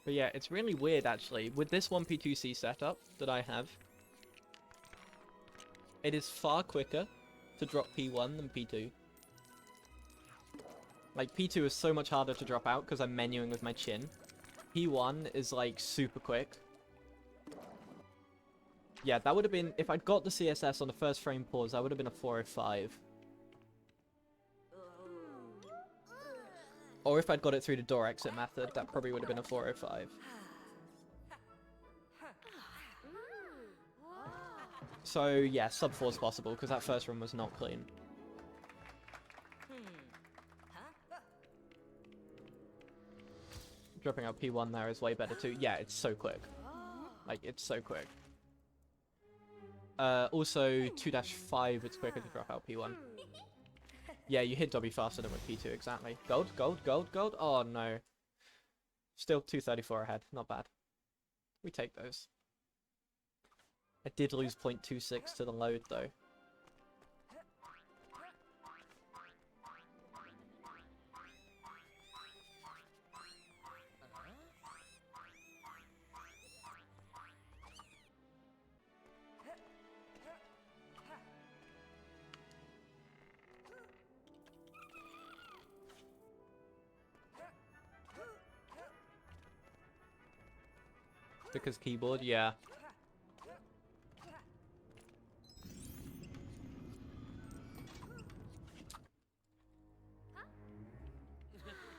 But yeah, it's really weird actually. With this 1P2C setup that I have, it is far quicker to drop P1 than P2. Like, P2 is so much harder to drop out because I'm menuing with my chin. P1 is like super quick. Yeah, that would have been, if I'd got the CSS on the first frame pause, that would have been a 405. Or if I'd got it through the door exit method, that probably would have been a 405. So yeah, sub 4 is possible, because that first run was not clean. Dropping out P1 there is way better too. Yeah, it's so quick. Like, it's so quick. Also, 2-5, it's quicker to drop out P1. Yeah, you hit W faster than with P2, exactly. Gold, gold, gold, gold. Oh, no. Still 234 ahead. Not bad. We take those. I did lose 0.26 to the load, though. Because keyboard, yeah.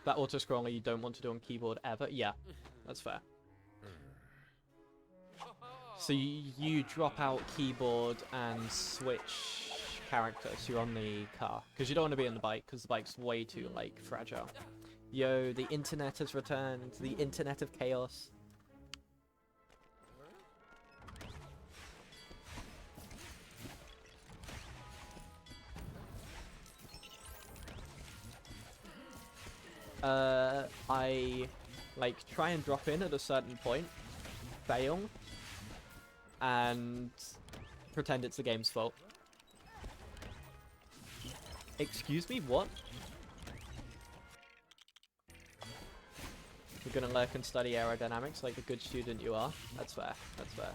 That auto-scroller you don't want to do on keyboard ever. Yeah, that's fair. So you drop out keyboard and switch character, so you're on the car. Because you don't want to be on the bike, because the bike's way too, like, fragile. Yo, the internet has returned. The internet of chaos. I, like, try and drop in at a certain point, fail, and pretend it's the game's fault. Excuse me, what? You're gonna lurk and study aerodynamics like the good student you are? That's fair, that's fair.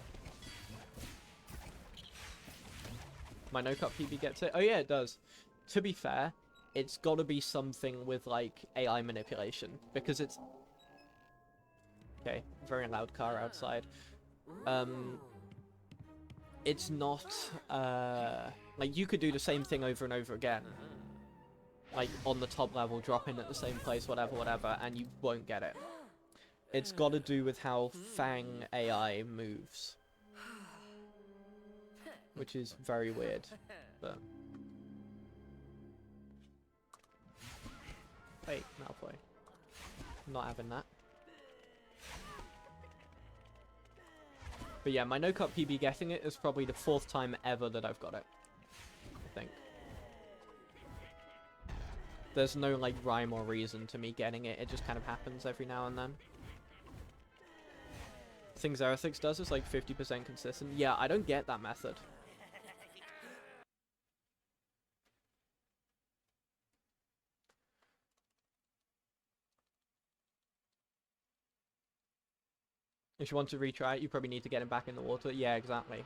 My no-cut PB gets it? Oh yeah, it does. To be fair, it's gotta be something with, like, AI manipulation, because it's... Okay, very loud car outside. It's not, like, you could do the same thing over and over again. Like, on the top level, drop in at the same place, whatever, whatever, and you won't get it. It's gotta do with how Fang AI moves. Which is very weird, but... Hey, Malfoy. Not having that. But yeah, my no-cut PB getting it is probably the 4th time ever that I've got it. I think. There's no, like, rhyme or reason to me getting it. It just kind of happens every now and then. Things Zerathix does is, like, 50% consistent. Yeah, I don't get that method. If you want to retry it, you probably need to get him back in the water. Yeah, exactly.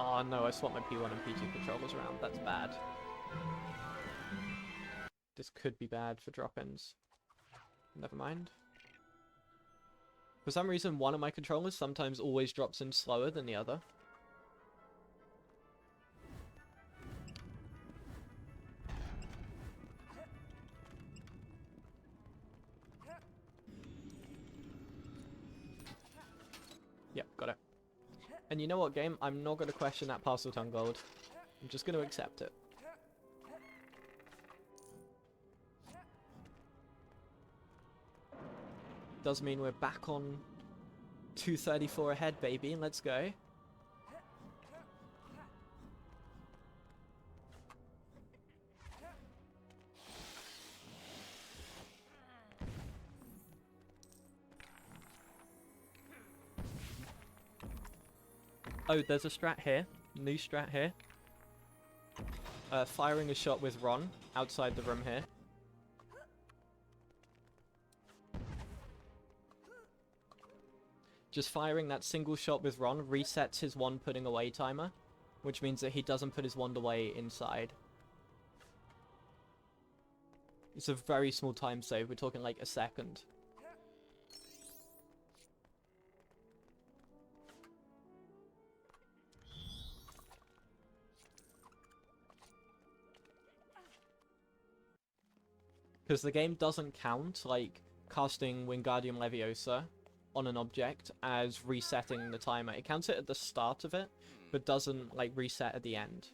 Oh no, I swapped my P1 and P2 controllers around. That's bad. This could be bad for drop-ins. Never mind. For some reason, one of my controllers sometimes always drops in slower than the other. Yep, got it. And you know what, game? I'm not going to question that Parseltongue gold. I'm just going to accept it. Does mean we're back on 234 ahead, baby. Let's go. Oh, there's a strat here. New strat here. Firing a shot with Ron outside the room here. Just firing that single shot with Ron resets his wand putting away timer, which means that he doesn't put his wand away inside. It's a very small time save. We're talking like a second. Because the game doesn't count, like, casting Wingardium Leviosa on an object as resetting the timer. It counts it at the start of it, but doesn't, like, reset at the end.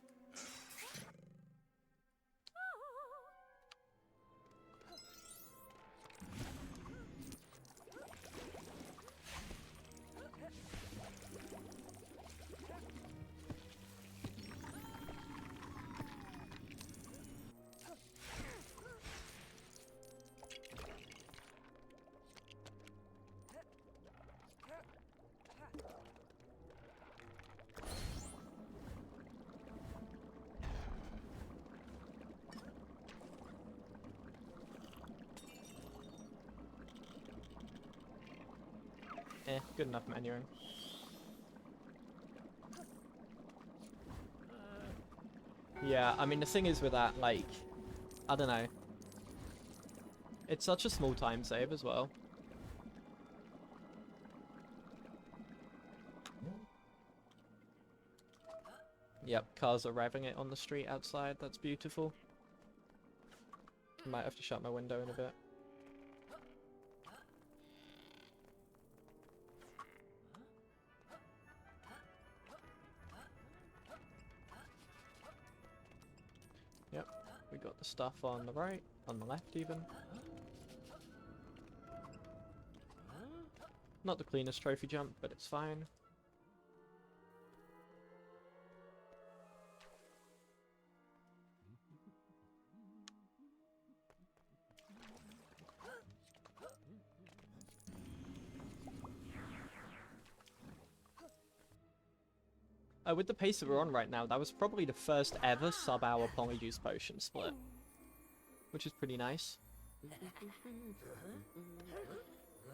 Good enough menuing. Yeah, I mean, the thing is with that, like, I don't know. It's such a small time save as well. Yep, cars are revving it on the street outside. That's beautiful. Might have to shut my window in a bit. Yep, we got the stuff on the right, on the left even. Not the cleanest trophy jump, but it's fine. With the pace that we're on right now, that was probably the first ever sub-hour Polyjuice Potion split. Which is pretty nice.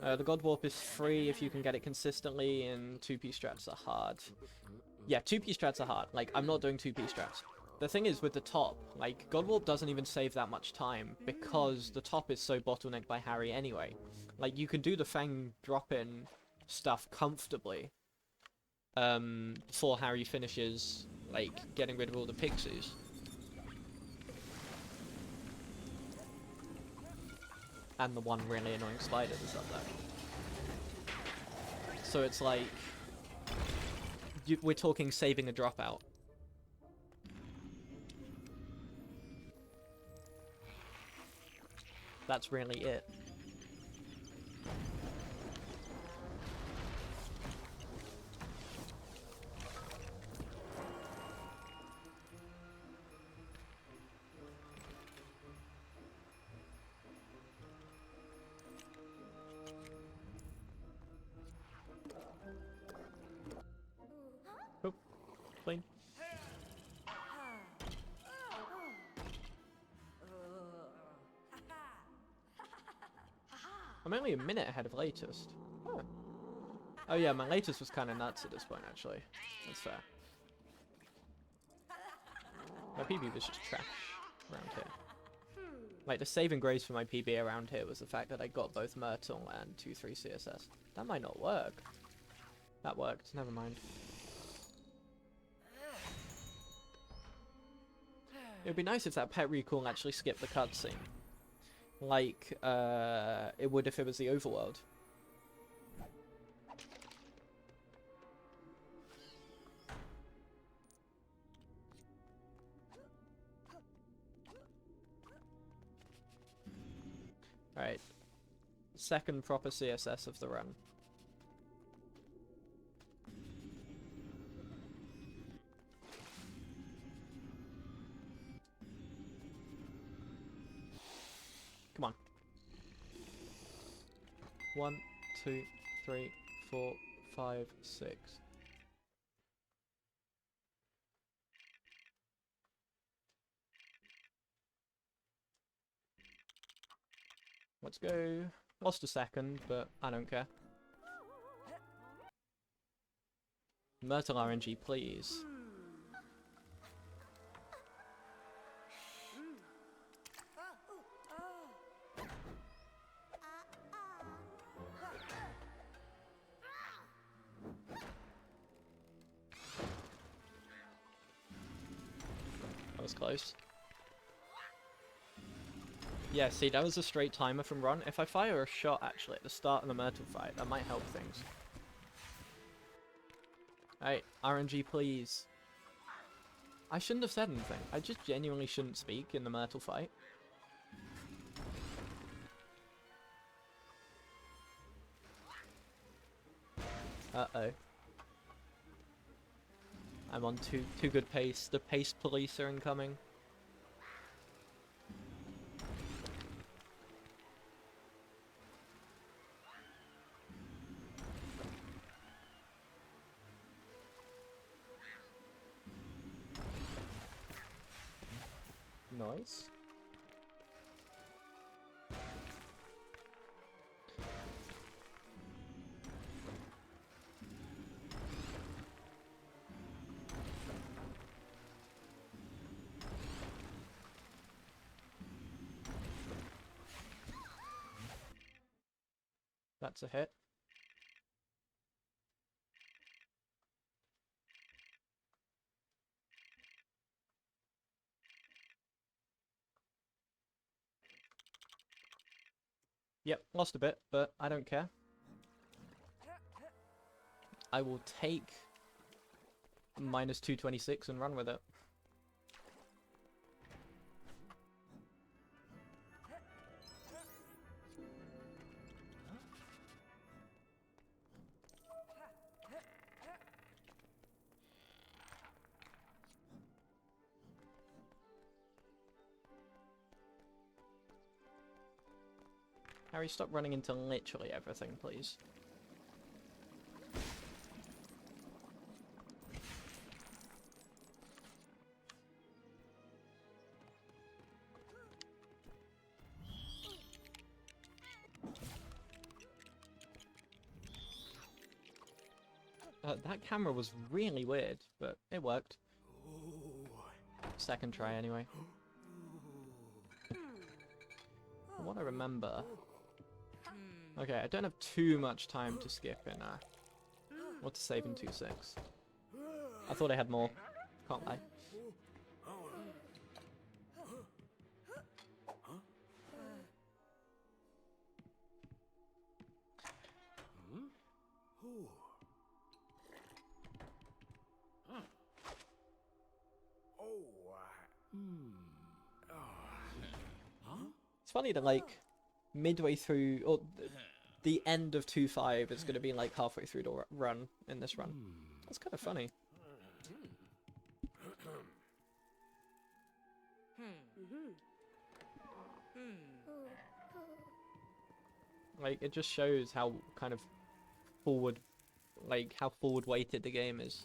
The God Warp is free if you can get it consistently, and 2P strats are hard. Yeah, 2P strats are hard. Like, I'm not doing 2P strats. The thing is, with the top, like, God Warp doesn't even save that much time, because the top is so bottlenecked by Harry anyway. Like, you can do the Fang drop-in stuff comfortably. Before Harry finishes, like, getting rid of all the pixies. And the one really annoying spider that's up there. So it's like, we're talking saving a dropout. That's really it. Oh, plane. I'm only a minute ahead of latest. Oh, oh yeah, my latest was kind of nuts at this point, actually. That's fair. My PB was just trash around here. Like, the saving grace for my PB around here was the fact that I got both Myrtle and 2-3 CSS. That might not work. That worked, never mind. It would be nice if that pet recall actually skipped the cutscene. Like, it would if it was the overworld. Alright. Second proper CSS of the run. Come on. 1, 2, 3, 4, 5, 6. Let's go. Lost a second, but I don't care. Myrtle RNG, please. That was close. Yeah, see, that was a straight timer from run. If I fire a shot, actually, at the start of the Myrtle fight, that might help things. Alright, RNG, please. I shouldn't have said anything. I just genuinely shouldn't speak in the Myrtle fight. Uh-oh. I'm on too good pace. The pace police are incoming. Nice. That's a hit. Yep, lost a bit, but I don't care. I will take minus 226 and run with it. Harry, stop running into literally everything, please. That camera was really weird, but it worked. Second try, anyway. From what I remember... Okay, I don't have too much time to skip in, or to save in 2.6. I thought I had more. Can't lie. It's funny that, like, midway through, or the end of 2.5 is going to be, like, halfway through the run, in this run. That's kind of funny. Like, it just shows how kind of forward, like, how forward-weighted the game is.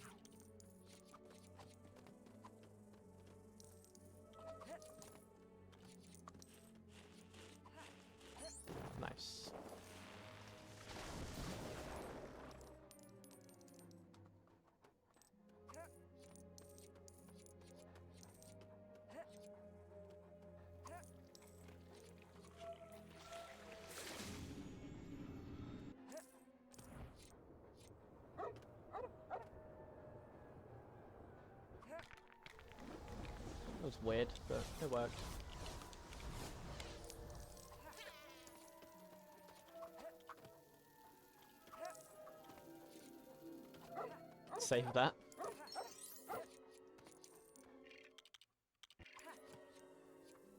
Nice. was weird, but it worked. Save that.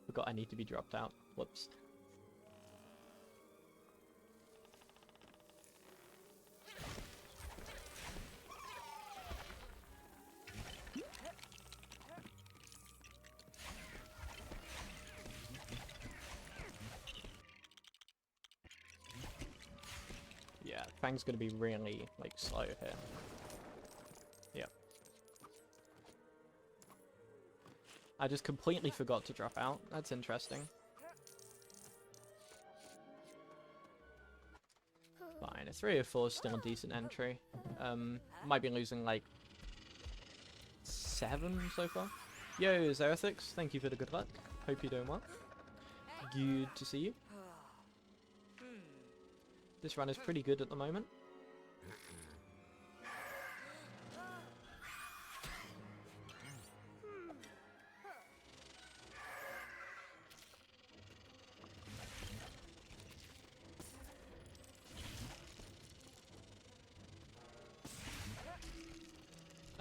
Forgot I need to be dropped out. Whoops. Yeah, Fang's gonna be really, like, slow here. Yep. I just completely forgot to drop out. That's interesting. Fine, a 3 or 4 is still a decent entry. Might be losing, like, 7 so far. Yo, Zerathix, thank you for the good luck. Hope you're doing well. Good to see you. This run is pretty good at the moment.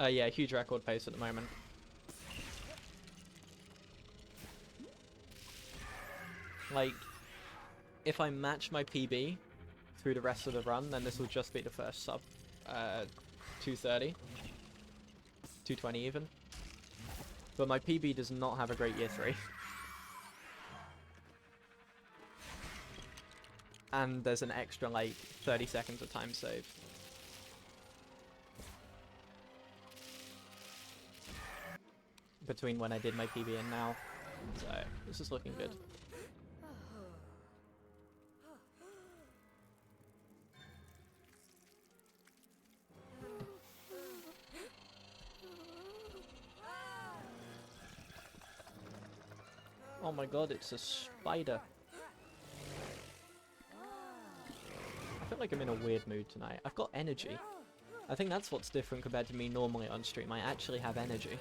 Yeah, huge record pace at the moment. Like, if I match my PB through the rest of the run, then this will just be the first sub 230, 220 even. But my PB does not have a great year 3. And there's an extra like 30 seconds of time saved. Between when I did my PB and now. So, this is looking good. Oh my god, it's a spider. I feel like I'm in a weird mood tonight. I've got energy. I think that's what's different compared to me normally on stream. I actually have energy.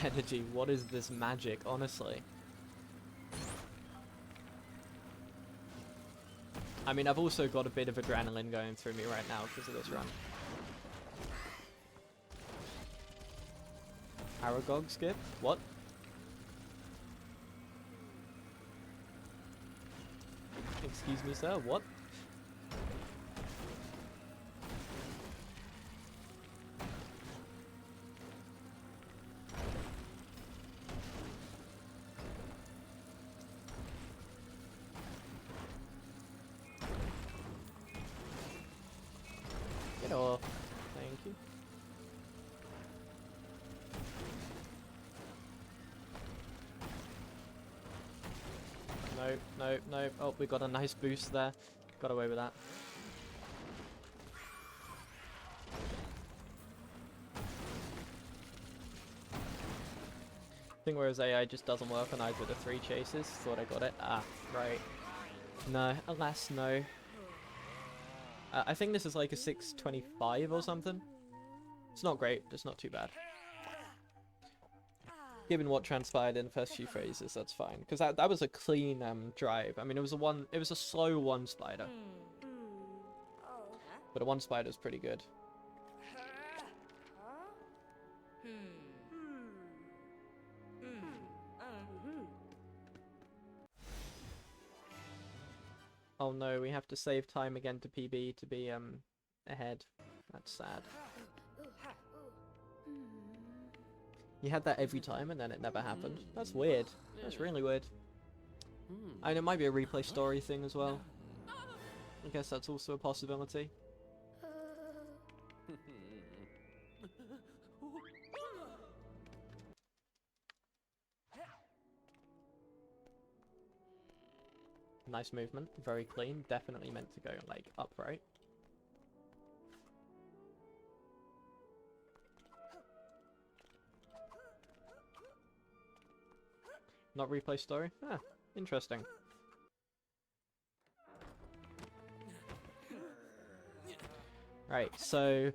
Energy, what is this magic, honestly? I mean, I've also got a bit of adrenaline going through me right now because of this run. Aragog skip? What? Excuse me, sir, what? Get off. Thank you. No, no, no. Oh, we got a nice boost there. Got away with that. Thing where his AI just doesn't work on either of the 3 chases. Thought I got it. Ah, right. No, alas, no. I think this is like a 625 or something. It's not great, just not too bad. Given what transpired in the first few phases, that's fine. Because that was a clean drive. I mean, it was a slow 1 spider. But a 1 spider is pretty good. Oh no, we have to save time again to PB to be ahead. That's sad. You had that every time and then it never happened. That's weird. That's really weird. And it might be a replay story thing as well. I guess that's also a possibility. Nice movement, very clean. Definitely meant to go like upright. Not replay story? Ah, interesting. Right, so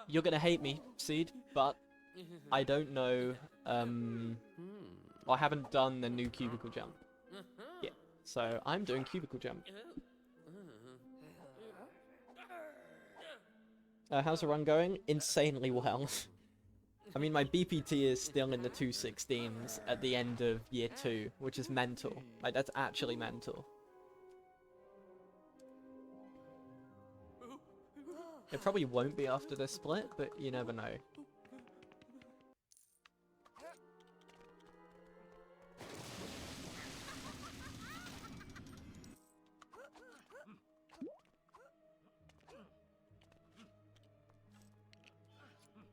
you're gonna hate me, Seed, but I don't know, I haven't done the new cubicle jump yet. So I'm doing cubicle jump. How's the run going? Insanely well. I mean, my BPT is still in the 216s at the end of year 2, which is mental. Like, that's actually mental. It probably won't be after this split, but you never know.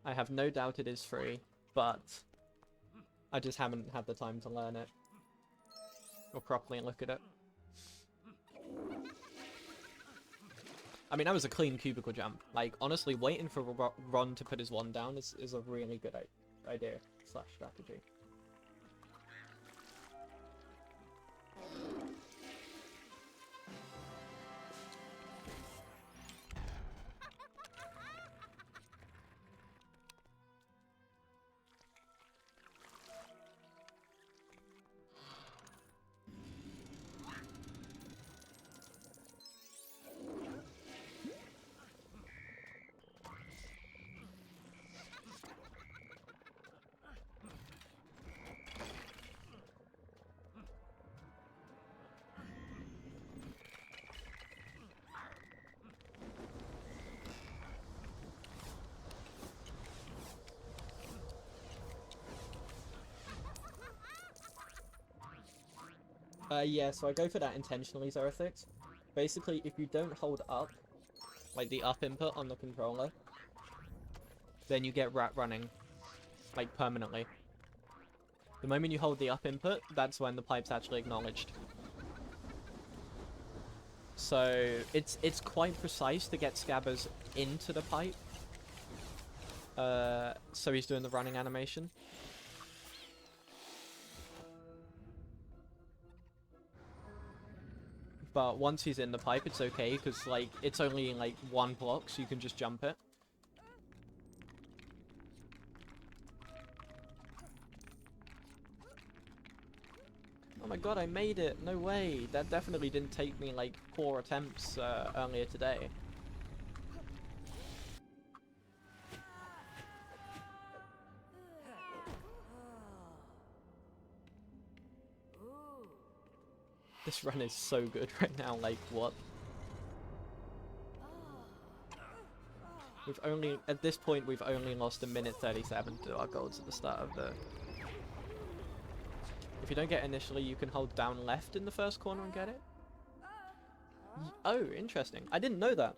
I have no doubt it is free, but I just haven't had the time to learn it. Or properly look at it. I mean, that was a clean cubicle jump. Like, honestly, waiting for Ron to put his one down is a really good idea / strategy. Yeah, so I go for that intentionally, Zerethix. Basically, if you don't hold up, like the up input on the controller, then you get rat running, like permanently. The moment you hold the up input, that's when the pipe's actually acknowledged. So it's quite precise to get Scabbers into the pipe. So he's doing the running animation. But once he's in the pipe, it's okay, because, like, it's only, like, one block, so you can just jump it. Oh my god, I made it! No way! That definitely didn't take me, like, 4 attempts, earlier today. This run is so good right now, like, what? We've only, at this point, we've only lost 1:37 to our goals at the start of the... If you don't get initially, you can hold down left in the first corner and get it? Oh, interesting. I didn't know that.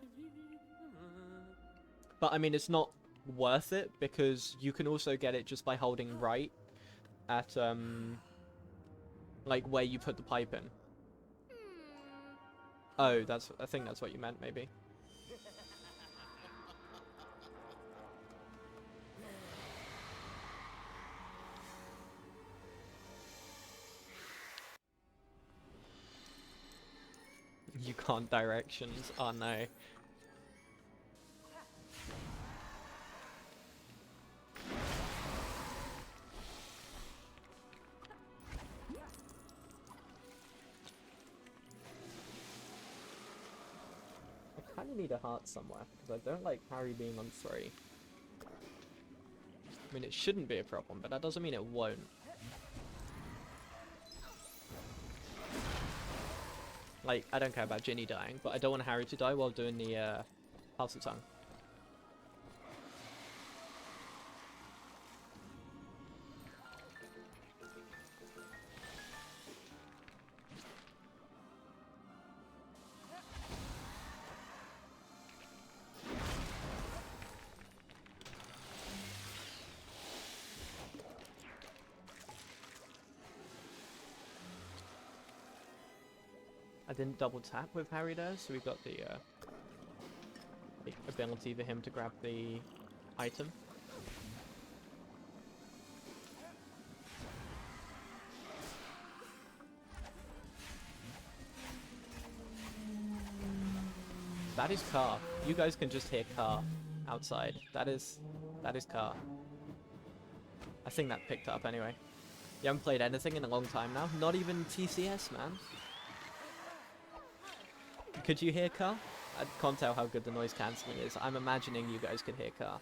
But, I mean, it's not worth it, because you can also get it just by holding right at, like, where you put the pipe in. Oh, I think that's what you meant, maybe. You can't directions. Oh no. I kind of need a heart somewhere, because I don't like Harry being on 3. I mean, it shouldn't be a problem, but that doesn't mean it won't. Like, I don't care about Ginny dying, but I don't want Harry to die while doing the, Parcel Tongue. I didn't double tap with Harry there, so we got the ability for him to grab the item. That That is car. You guys can just hear car outside. That is car. I think that picked up anyway. You haven't played anything in a long time now. Not even TCS, man. Could you hear car? I can't tell how good the noise cancelling is. I'm imagining you guys could hear car.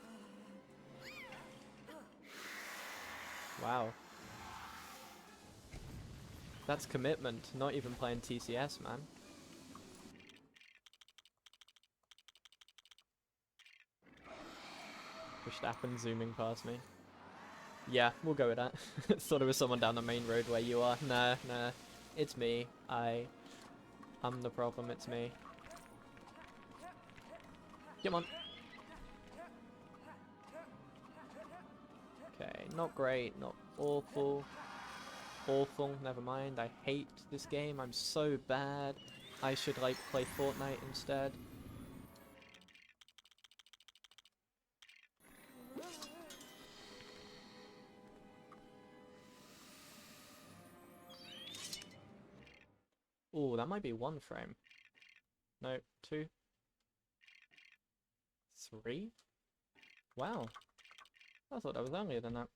Wow. That's commitment. Not even playing TCS, man. Verstappen zooming past me. Yeah, we'll go with that. Thought there was someone down the main road where you are. Nah. It's me. I'm the problem, it's me. Come on. Okay, not great, not awful. Awful, never mind. I hate this game, I'm so bad. I should, like, play Fortnite instead. Ooh, that might be 1 frame. No, 2. 3? Wow. I thought that was earlier than that.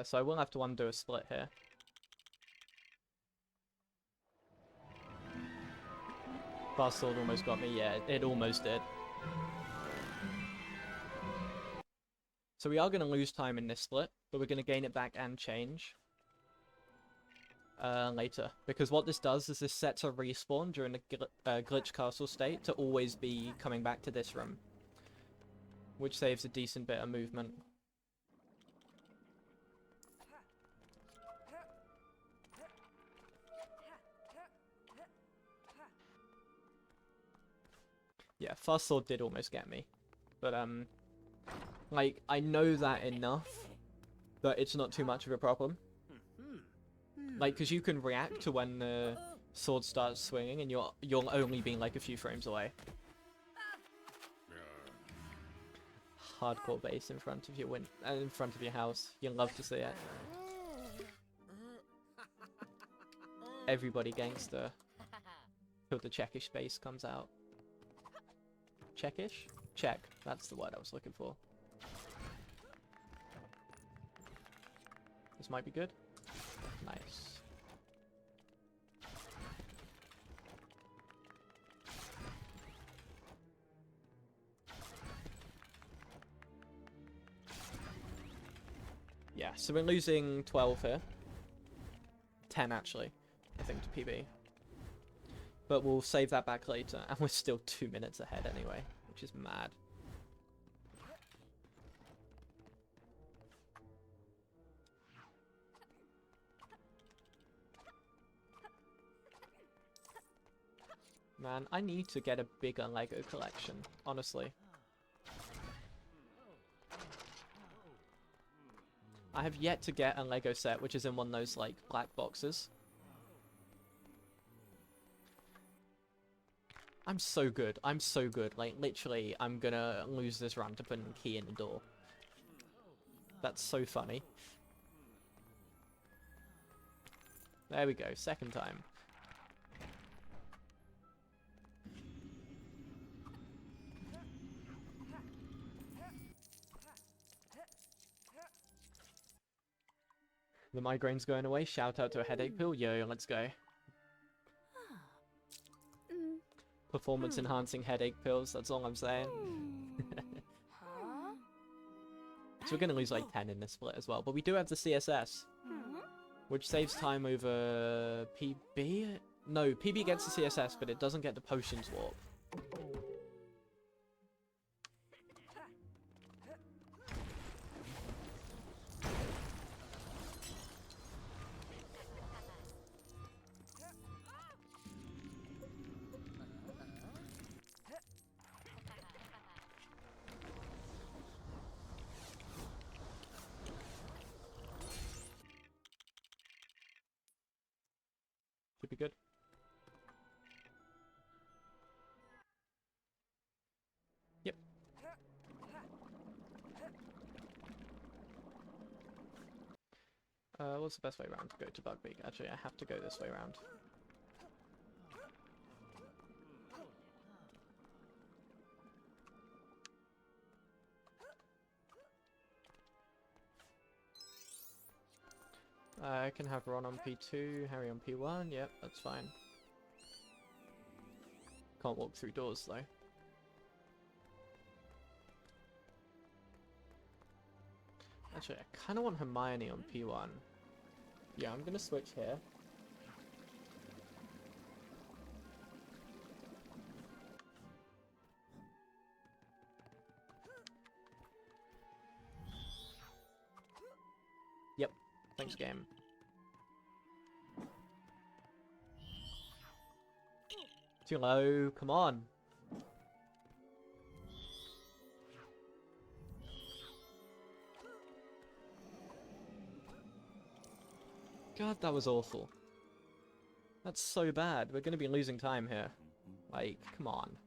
So I will have to undo a split here. Fast sword almost got me. Yeah, it almost did. So we are going to lose time in this split, but we're going to gain it back and change later. Because what this does is this sets a respawn during the glitch castle state to always be coming back to this room. Which saves a decent bit of movement. Yeah, fast sword did almost get me. But, like, I know that enough that it's not too much of a problem. Like, because you can react to when the sword starts swinging and you'll only be, like, a few frames away. Hardcore base in front of your in front of your house. You'll love to see it. Everybody gangster. Till the Czechish base comes out. Czechish? Czech. That's the word I was looking for. This might be good. Nice. Yeah, so we're losing 12 here. 10 actually, I think, to PB. But we'll save that back later, and we're still 2 minutes ahead anyway, which is mad. Man, I need to get a bigger Lego collection, honestly. I have yet to get a Lego set, which is in one of those, like, black boxes. I'm so good. I'm so good. Like, literally, I'm gonna lose this run to put a key in the door. That's so funny. There we go. Second time. The migraine's going away. Shout out to a headache pill. Yo, let's go. Performance enhancing headache pills. That's all I'm saying. So we're going to lose like 10 in this split as well. But we do have the CSS. Which saves time over PB? No, PB gets the CSS, but it doesn't get the potions warp. Should be good. Yep. What's the best way around to go to Bugbeak? Actually, I have to go this way around. I can have Ron on P2, Harry on P1, yep, that's fine. Can't walk through doors though. Actually, I kind of want Hermione on P1. Yeah, I'm gonna switch here. Yep, thanks game. Too low, come on. God, that was awful. That's so bad. We're gonna be losing time here. Like, come on.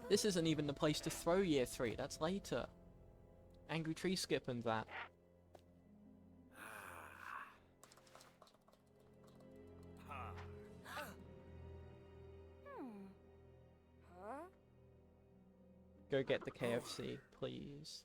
This isn't even the place to throw year 3, that's later. Angry Tree Skip and that. Go get the KFC, please.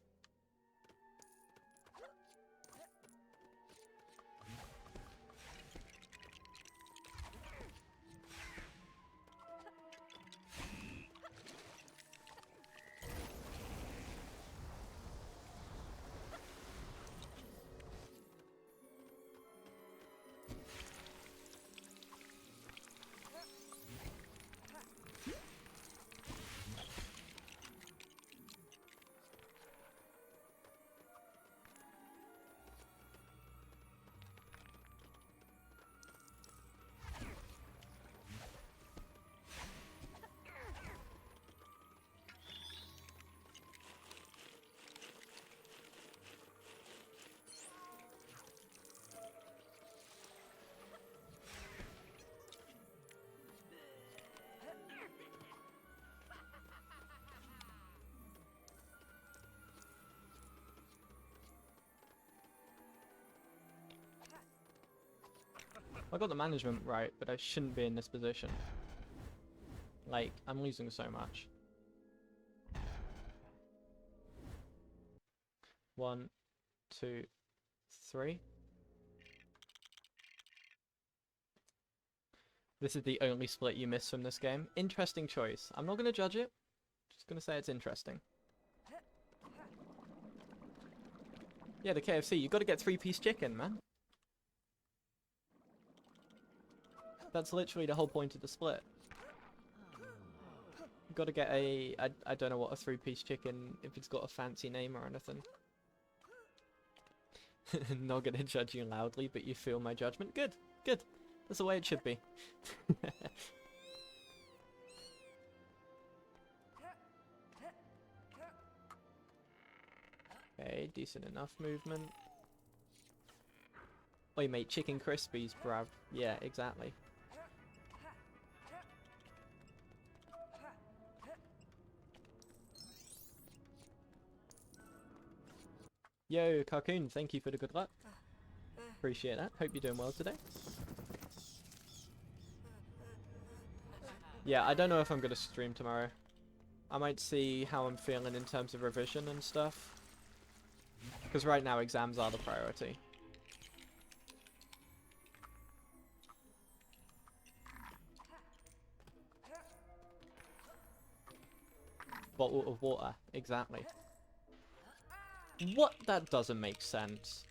I got the management right, but I shouldn't be in this position. Like, I'm losing so much. 1, 2, 3. This is the only split you miss from this game. Interesting choice. I'm not going to judge it. Just going to say it's interesting. Yeah, the KFC. You got to get 3-piece chicken, man. That's literally the whole point of the split. You got to get a... I don't know what a 3-piece chicken, if it's got a fancy name or anything. Not going to judge you loudly, but you feel my judgment. Good, good. That's the way it should be. Okay, decent enough movement. Oi mate, chicken crispies, bruv. Yeah, exactly. Yo, Carcoon, thank you for the good luck. Appreciate that. Hope you're doing well today. Yeah, I don't know if I'm going to stream tomorrow. I might see how I'm feeling in terms of revision and stuff. Because right now exams are the priority. Bottle of water, exactly. What? That doesn't make sense.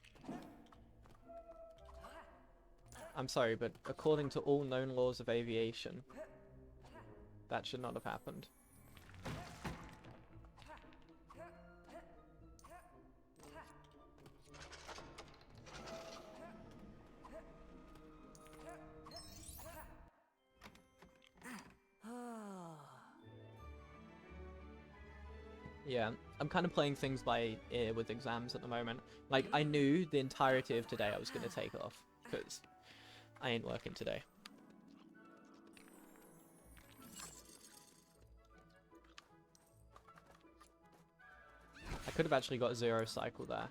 I'm sorry, but according to all known laws of aviation, that should not have happened. Yeah, I'm kind of playing things by ear with exams at the moment. Like, I knew the entirety of today I was going to take off, because I ain't working today. I could have actually got a 0 cycle there.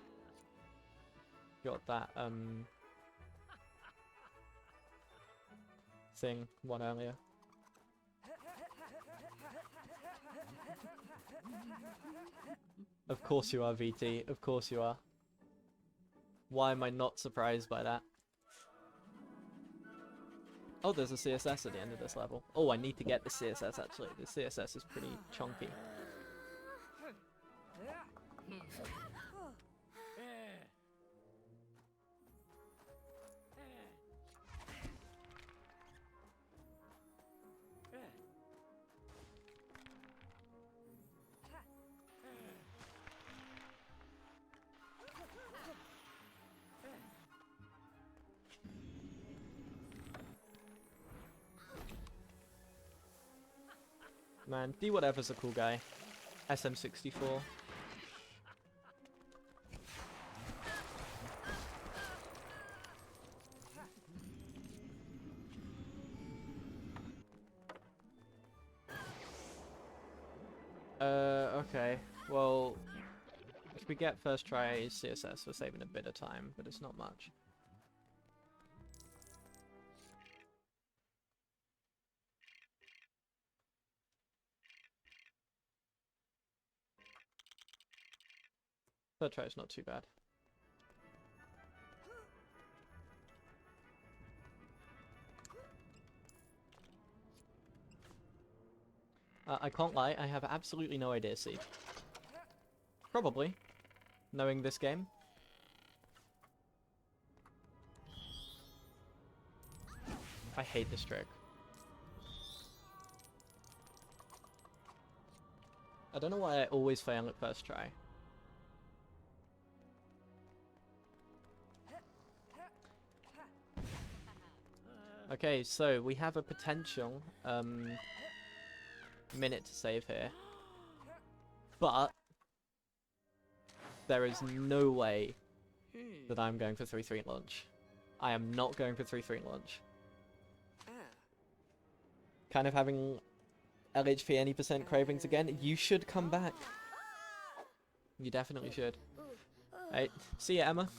got that thing one earlier. Of course you are, VT. Of course you are. Why am I not surprised by that? Oh, there's a CSS at the end of this level. Oh, I need to get the CSS actually. The CSS is pretty chunky. Man, D whatever's a cool guy. SM64. Okay. Well, if we get first try CSS, we're saving a bit of time, but it's not much. Third try is not too bad. I can't lie, I have absolutely no idea, Seed. Probably, knowing this game. I hate this trick. I don't know why I always fail at first try. Okay, so we have a potential minute to save here. But there is no way that I'm going for 3-3 launch. I am not going for 3-3 launch. Kind of having LHP any % cravings again. You should come back. You definitely should. Right, see ya, Emma.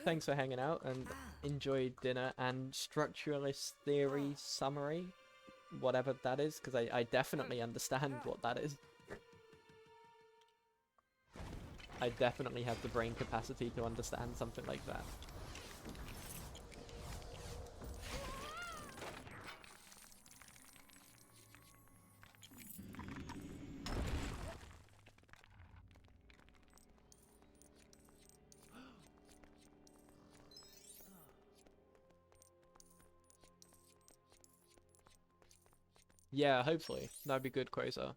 Thanks for hanging out and enjoy dinner and structuralist theory summary. Whatever that is, because I definitely understand what that is. I definitely have the brain capacity to understand something like that. Yeah, hopefully. That'd be good, Quasar.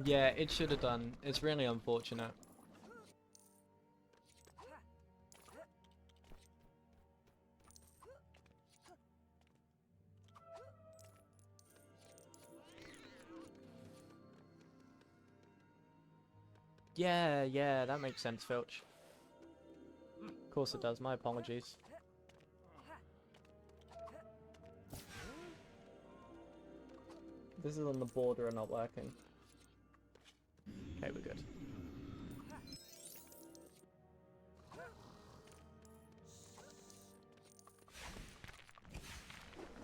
Yeah, it should have done. It's really unfortunate. Yeah, that makes sense, Filch. Of course it does, my apologies. This is on the border and not working. Okay, we're good.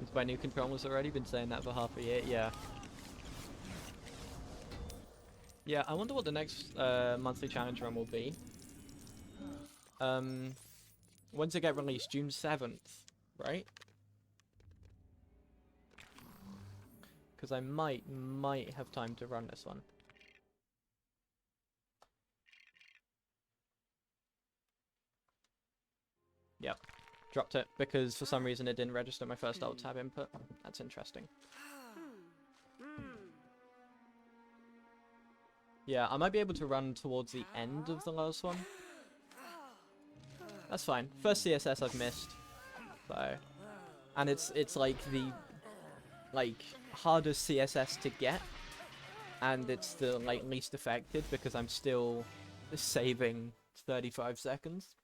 It's my new controllers already, been saying that for half a year, yeah. Yeah, I wonder what the next monthly challenge run will be. When's it get released? June 7th, right? Because I might have time to run this one. Yep. Dropped it because for some reason it didn't register my first alt tab input. That's interesting. Yeah, I might be able to run towards the end of the last one. That's fine. First CSS I've missed. So, and it's like the hardest CSS to get, and it's the least affected because I'm still saving 35 seconds.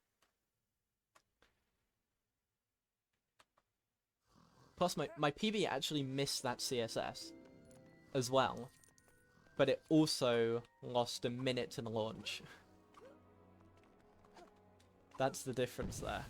Plus my PB actually missed that CSS as well, but it also lost a minute to the launch. That's the difference there.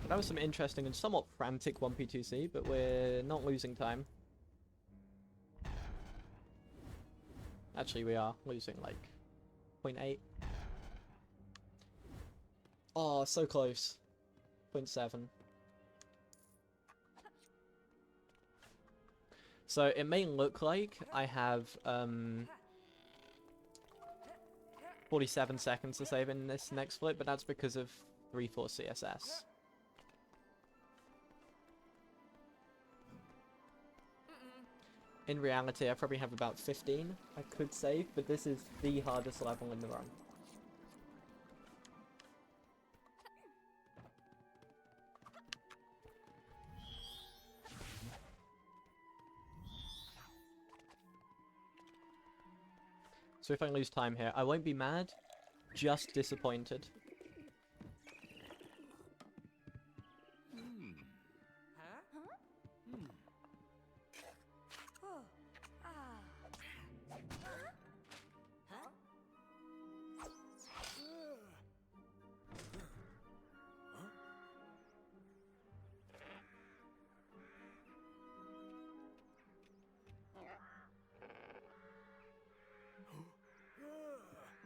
That was some interesting and somewhat frantic 1p2c, but we're not losing time. Actually, we are losing like 0.8. Oh, so close. 0.7. So it may look like I have 47 seconds to save in this next flip, but that's because of 3-4 CSS. In reality, I probably have about 15 I could save, but this is the hardest level in the run. So if I lose time here, I won't be mad, just disappointed.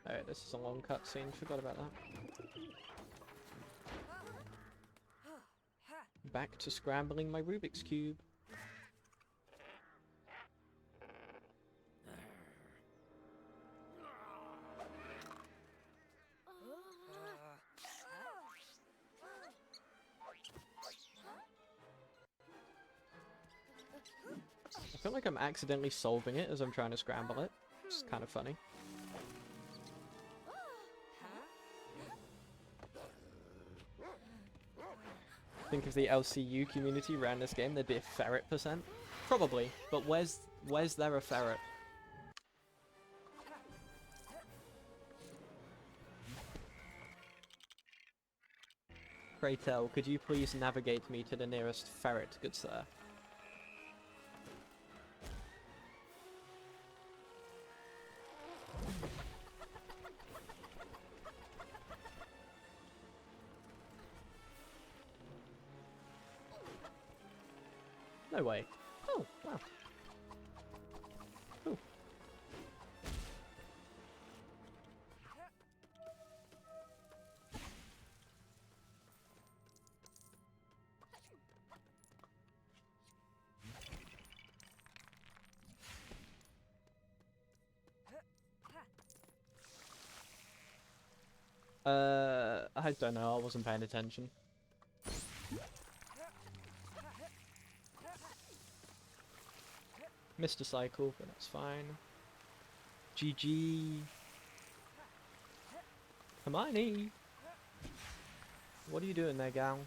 Alright, this is a long cutscene, forgot about that. Back to scrambling my Rubik's Cube. I feel like I'm accidentally solving it as I'm trying to scramble it. It's kind of funny. Think if the LCU community ran this game, there'd be a ferret percent? Probably, but where's there a ferret? Pray tell, could you please navigate me to the nearest ferret, good sir? No way. Oh, wow. Cool. I don't know, I wasn't paying attention. Missed a cycle, but that's fine. GG. Hermione! What are you doing there, gal?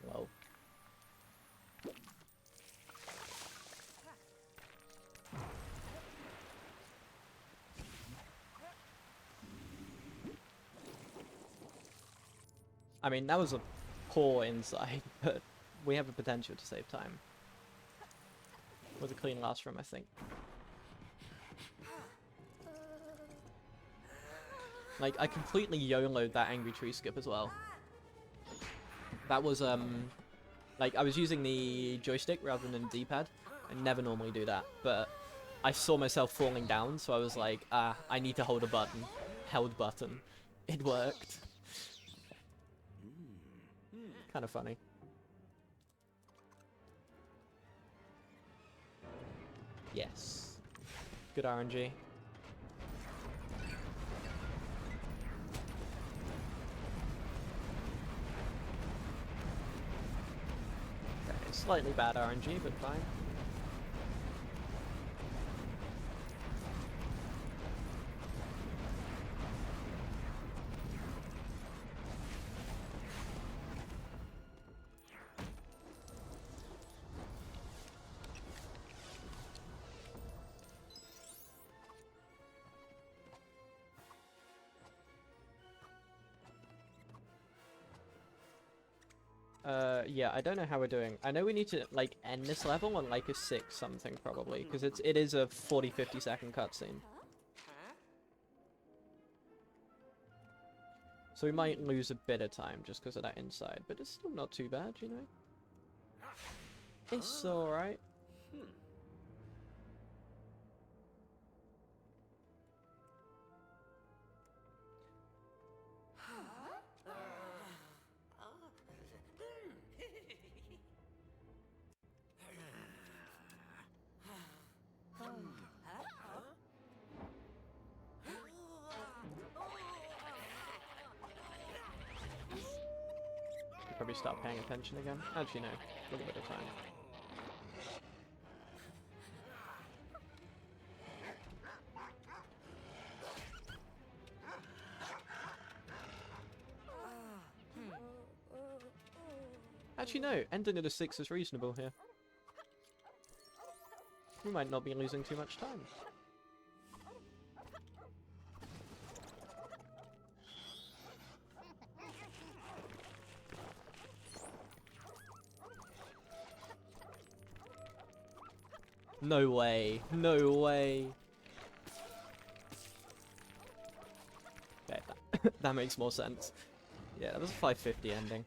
Well. I mean, that was a poor inside, but we have the potential to save time. With a clean last room, I think. Like, I completely YOLO'd that angry tree skip as well. That was, like, I was using the joystick rather than the D-pad. I never normally do that, but I saw myself falling down, so I was like, I need to hold a button. Held button. It worked. Kind of funny. Yes. Good RNG. Okay, slightly bad RNG, but fine. Yeah, I don't know how we're doing. I know we need to, like, end this level on, like, a 6 something, probably, because it is a 40-50 second cutscene. So we might lose a bit of time just because of that inside, but it's still not too bad, you know? It's alright. Probably start paying attention again. Actually, no. A little bit of time. Actually, no. Ending at a 6 is reasonable here. We might not be losing too much time. No way. No way. Okay, that makes more sense. Yeah, that was a 550 ending.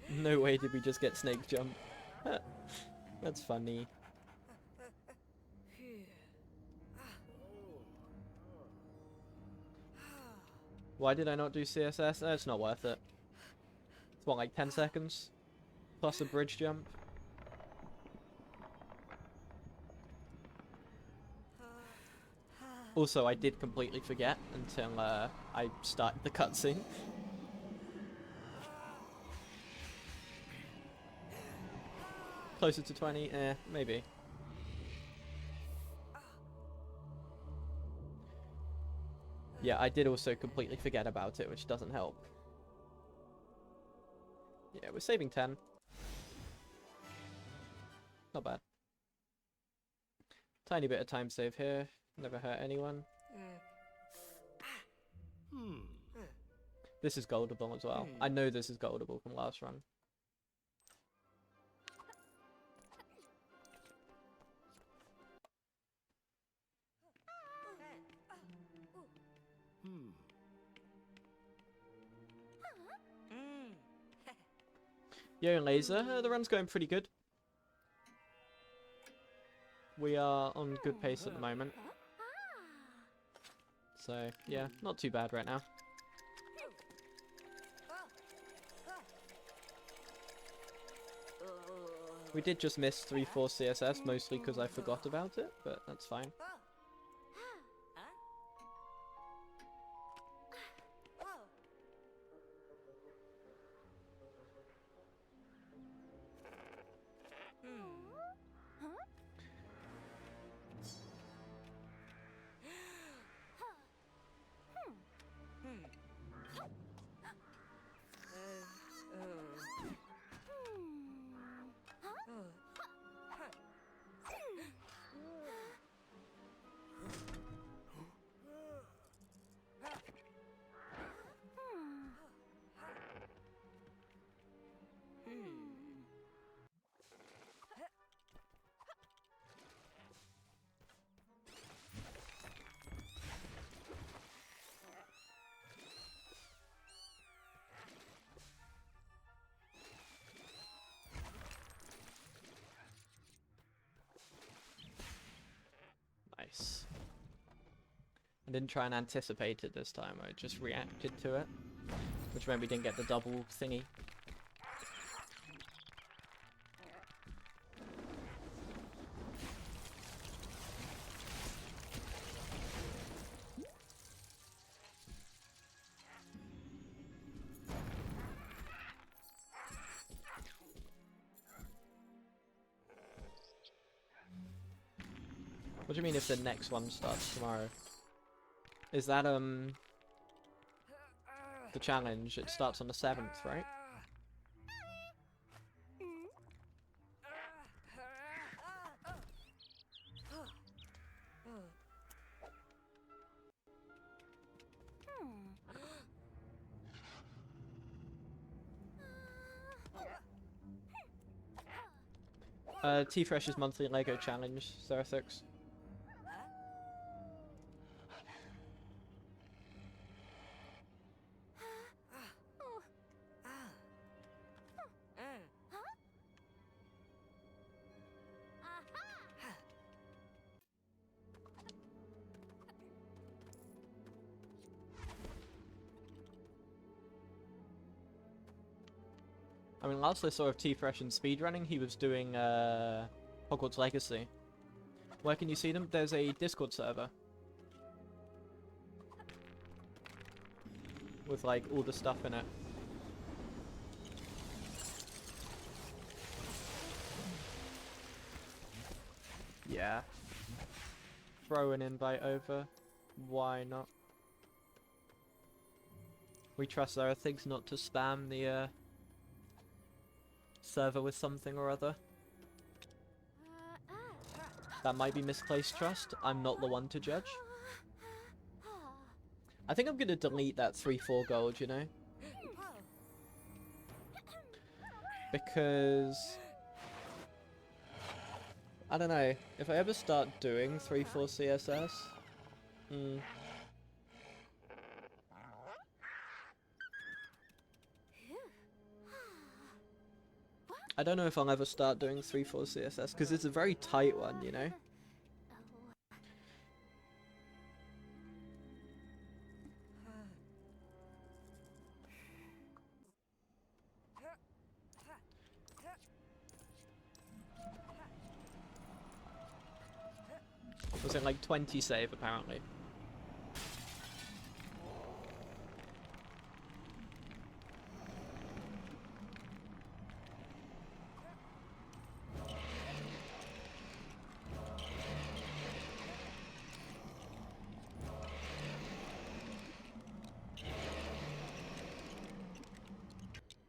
No way did we just get snake jump. That's funny. Why did I not do CSS? It's not worth it. It's what, like 10 seconds? Plus a bridge jump? Also, I did completely forget until I started the cutscene. Closer to 20? Maybe. Yeah, I did also completely forget about it, which doesn't help. Yeah, we're saving 10. Not bad. Tiny bit of time save here. Never hurt anyone. This is goldable as well. I know this is goldable from last run. Yo, Laser, the run's going pretty good. We are on good pace at the moment. So, yeah, not too bad right now. We did just miss 3-4 CSS, mostly because I forgot about it, but that's fine. Nice. I didn't try and anticipate it this time, I just reacted to it. Which meant we didn't get the double thingy. What do you mean if the next one starts tomorrow? Is that, the challenge? It starts on the 7th, right? T-Fresh's monthly Lego challenge, Zerathix. I mean, last I saw of T-Fresh in speedrunning, he was doing, Hogwarts Legacy. Where can you see them? There's a Discord server. With, like, all the stuff in it. Yeah. Throw an invite over. Why not? We trust our things not to spam the, server with something or other. That might be misplaced trust. I'm not the one to judge. I think I'm gonna delete that 3-4 gold, you know? Because... I don't know. If I ever start doing 3-4 CSS... I don't know if I'll ever start doing 3-4 CSS, because it's a very tight one, you know? Was it like 20 save, apparently?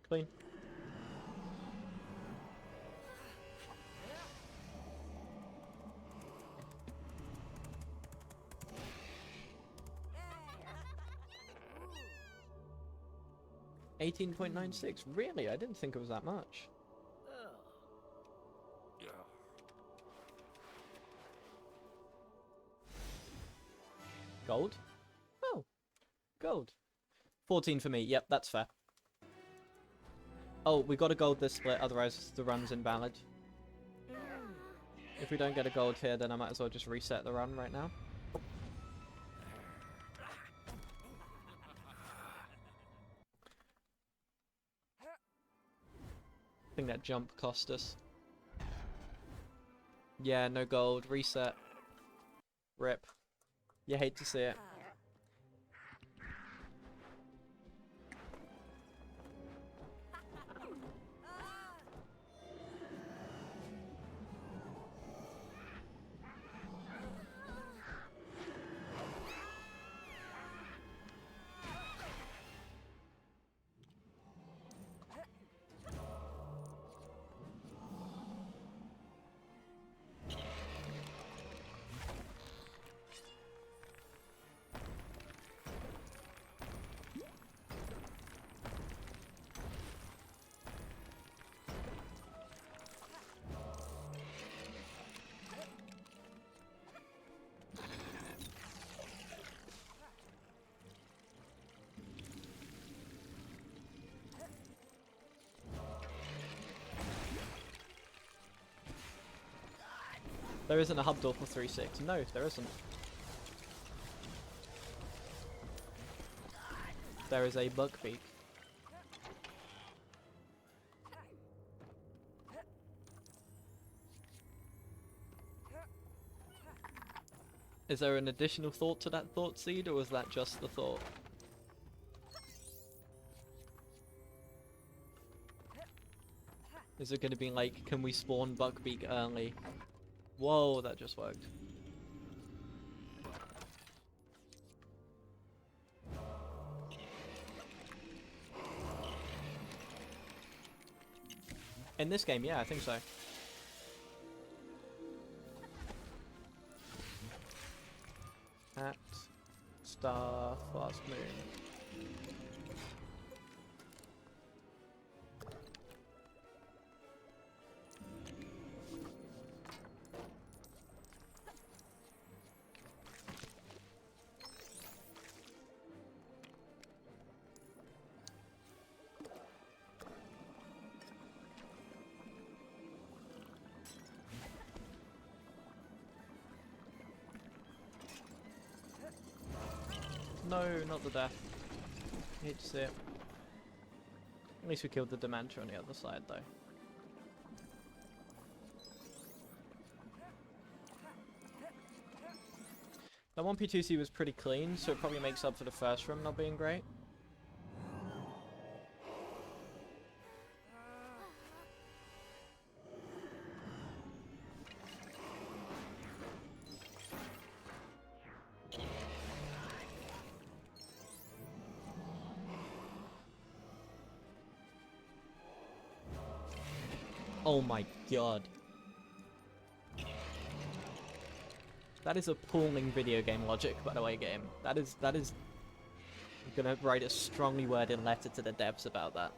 Clean. $18.96. Really? I didn't think it was that much. Gold? Oh. Gold. 14 for me. Yep, that's fair. Oh, we got a gold this split, otherwise the run's invalid. If we don't get a gold here, then I might as well just reset the run right now. I think that jump cost us. Yeah, no gold. Reset. Rip. You hate to see it. There isn't a hub door for 3-6. No, there isn't. There is a bug beak. Is there an additional thought to that thought seed, or was that just the thought? Is it going to be like, can we spawn Buckbeak early? Whoa, that just worked. In this game, yeah, I think so. At Star Fast Moon. No, not the death. Hate to see it. At least we killed the Dementor on the other side, though. That 1P2C was pretty clean, so it probably makes up for the first room not being great. Oh my god. That is appalling video game logic, by the way, game. That is... I'm gonna write a strongly worded letter to the devs about that.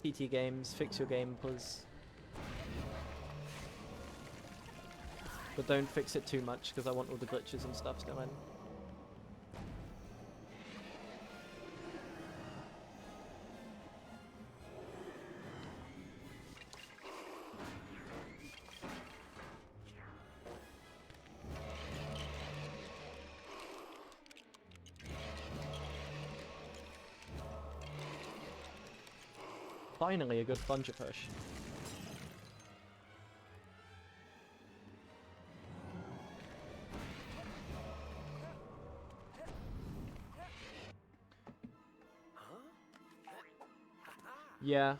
PT games, fix your game, please. But don't fix it too much, because I want all the glitches and stuff still in. Finally, a good plunger push. Yeah.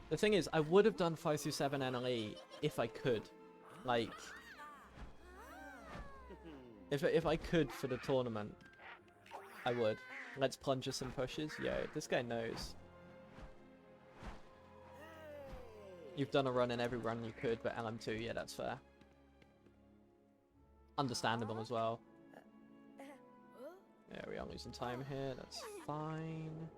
The thing is, I would have done 5 through 7 NLE if I could. Like, if I could for the tournament, I would. Let's plunger some pushes. Yo, this guy knows. You've done a run in every run you could, but LM2, yeah, that's fair. Understandable as well. Yeah, we are losing time here. That's fine.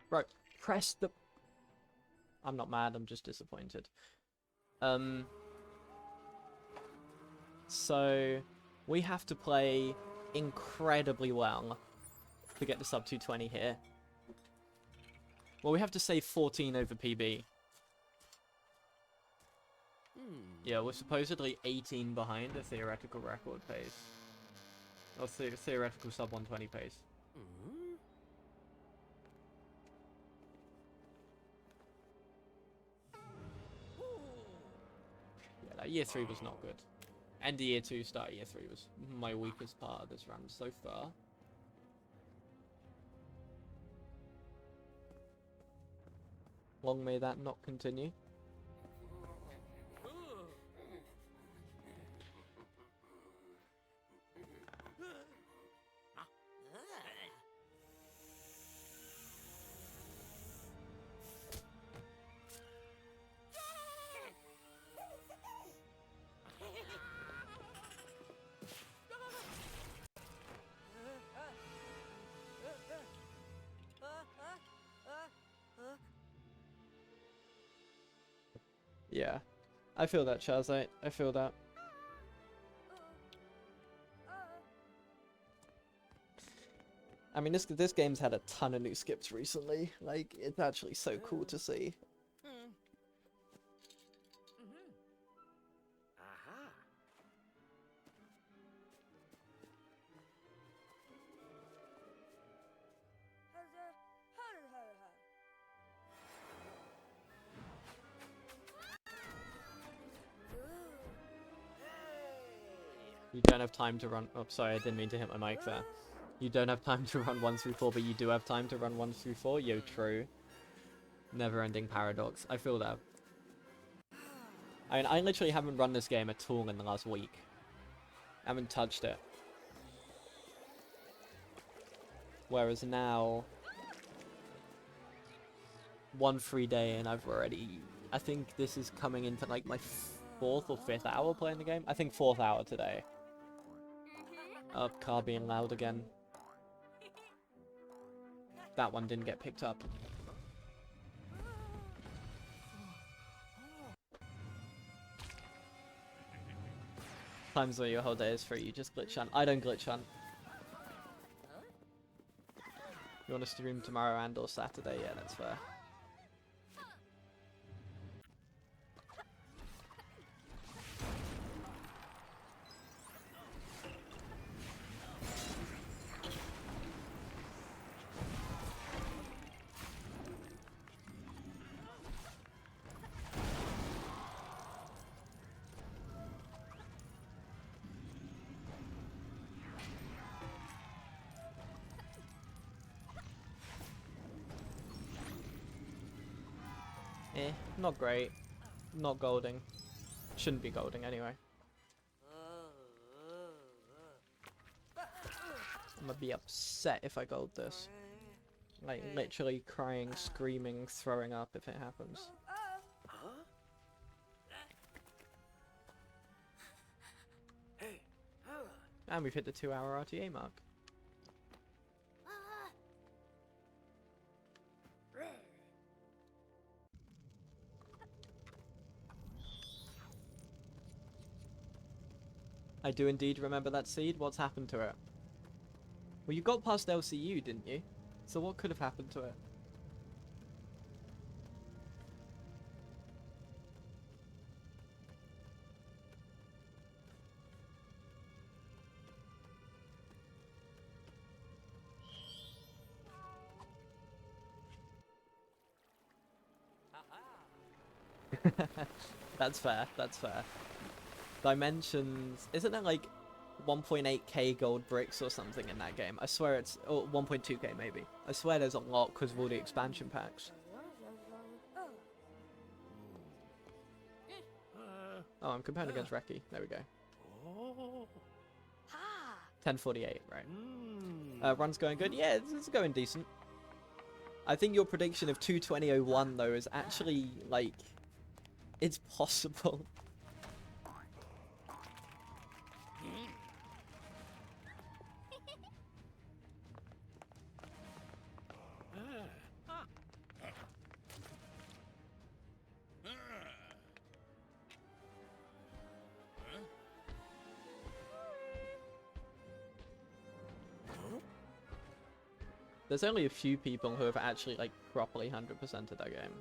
Bro, press the... I'm not mad, I'm just disappointed. So, we have to play incredibly well to get the sub 220 here. Well, we have to save 14 over PB. Yeah, we're supposedly 18 behind a theoretical record pace. Or theoretical sub 120 pace. Yeah, that year 3 was not good. End of year 2, start of year 3 was my weakest part of this run so far. Long may that not continue. Yeah, I feel that, Charzite. I feel that. I mean, this game's had a ton of new skips recently. Like, it's actually so cool to see. You don't have time to run... Oh, sorry, I didn't mean to hit my mic there. You don't have time to run 1 through 4, but you do have time to run 1 through 4? Yo, true. Never-ending paradox. I feel that. I mean, I literally haven't run this game at all in the last week. I haven't touched it. Whereas now... 1 free day and I've already... I think this is coming into like my 4th or 5th hour playing the game. I think 4th hour today. Car being loud again. That one didn't get picked up. Times where your whole day is free, you just glitch hunt. I don't glitch hunt. You want to stream tomorrow and or Saturday? Yeah, that's fair. Not great. Not golding. Shouldn't be golding anyway. I'm gonna be upset if I gold this. Like, literally crying, screaming, throwing up if it happens. And we've hit the 2-hour RTA mark. I do indeed remember that seed. What's happened to it? Well, you got past LCU, didn't you? So what could have happened to it? That's fair, that's fair. Dimensions... Isn't there like 1.8k gold bricks or something in that game? I swear it's... Oh, 1.2k maybe. I swear there's a lot because of all the expansion packs. Oh, I'm comparing against Reki. There we go. 1048, right. Run's going good. Yeah, it's going decent. I think your prediction of 220.01 though is actually, like... It's possible. There's only a few people who have actually, like, properly 100%ed that game.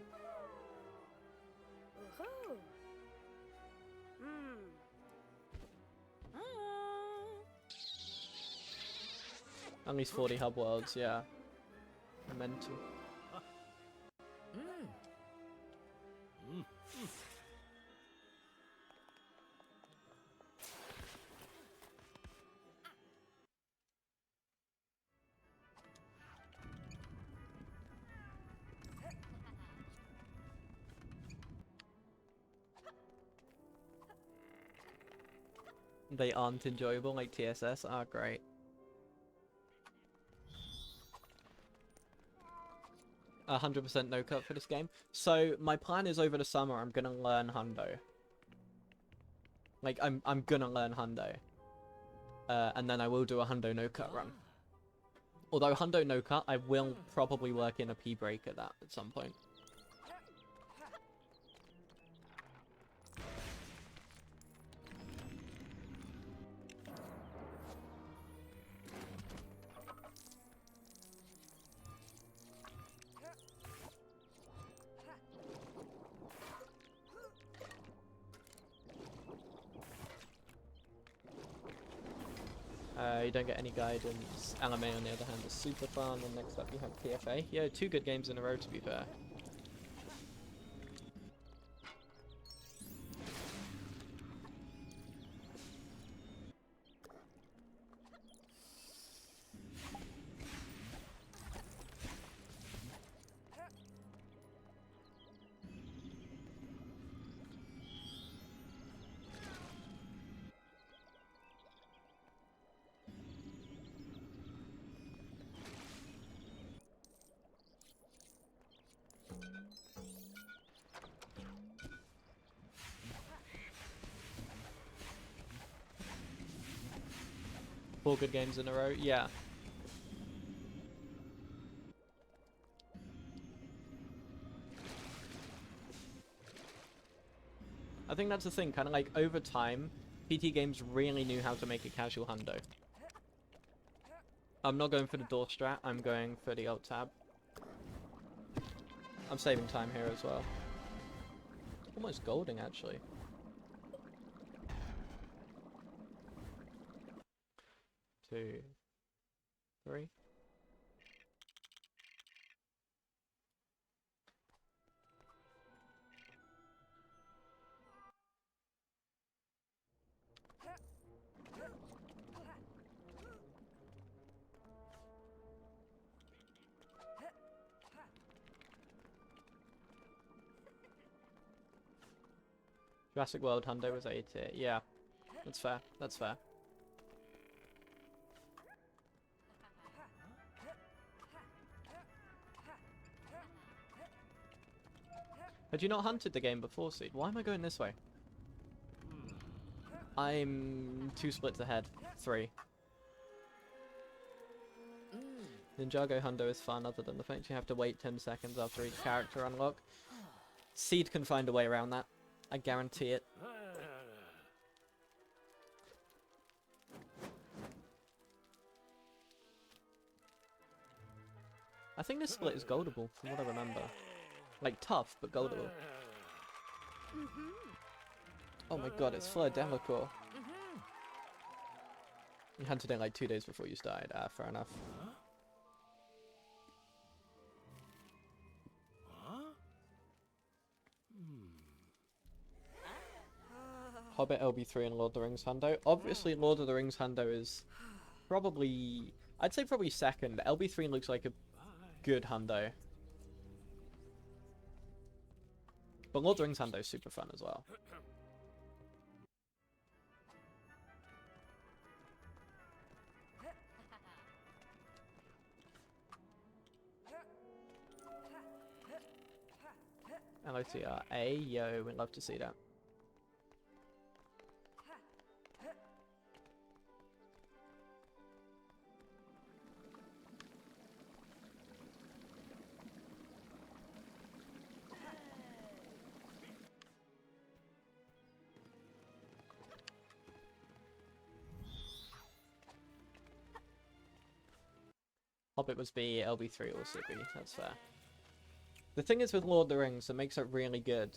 At least 40 hub worlds, yeah. Mental. They aren't enjoyable like TSS? Ah, great. 100% no cut for this game. So my plan is over the summer I'm gonna learn Hundo. Like I'm gonna learn Hundo. And then I will do a Hundo no cut run. Although Hundo no cut, I will probably work in a P break at that at some point. You don't get any guidance. LMA on the other hand is super fun, and next up you have PFA. Yeah, 2 good games in a row to be fair. Four good games in a row, yeah. I think that's the thing, kind of like over time, PT Games really knew how to make a casual hundo. I'm not going for the door strat, I'm going for the alt tab. I'm saving time here as well. Almost golding actually. Two, three. Jurassic World Hundo was A tier. Yeah, that's fair. That's fair. Had you not hunted the game before, Seed? Why am I going this way? I'm 2 splits ahead. 3. Ninjago Hundo is fun other than the fact you have to wait 10 seconds after each character unlock. Seed can find a way around that. I guarantee it. I think this split is goldable, from what I remember. Like, tough, but goldable. Oh my god, it's Fleur Delacour. You hunted it like 2 days before you started. Ah, fair enough. Hobbit LB3 and Lord of the Rings Hundo. Obviously, Lord of the Rings Hundo is probably... I'd say probably second. LB3 looks like a good Hundo. But Lord of the Rings Hundo is super fun as well. LOTR A, yo, we'd love to see that. Hobbit was B, LB3 also B. That's fair. The thing is with Lord of the Rings that makes it really good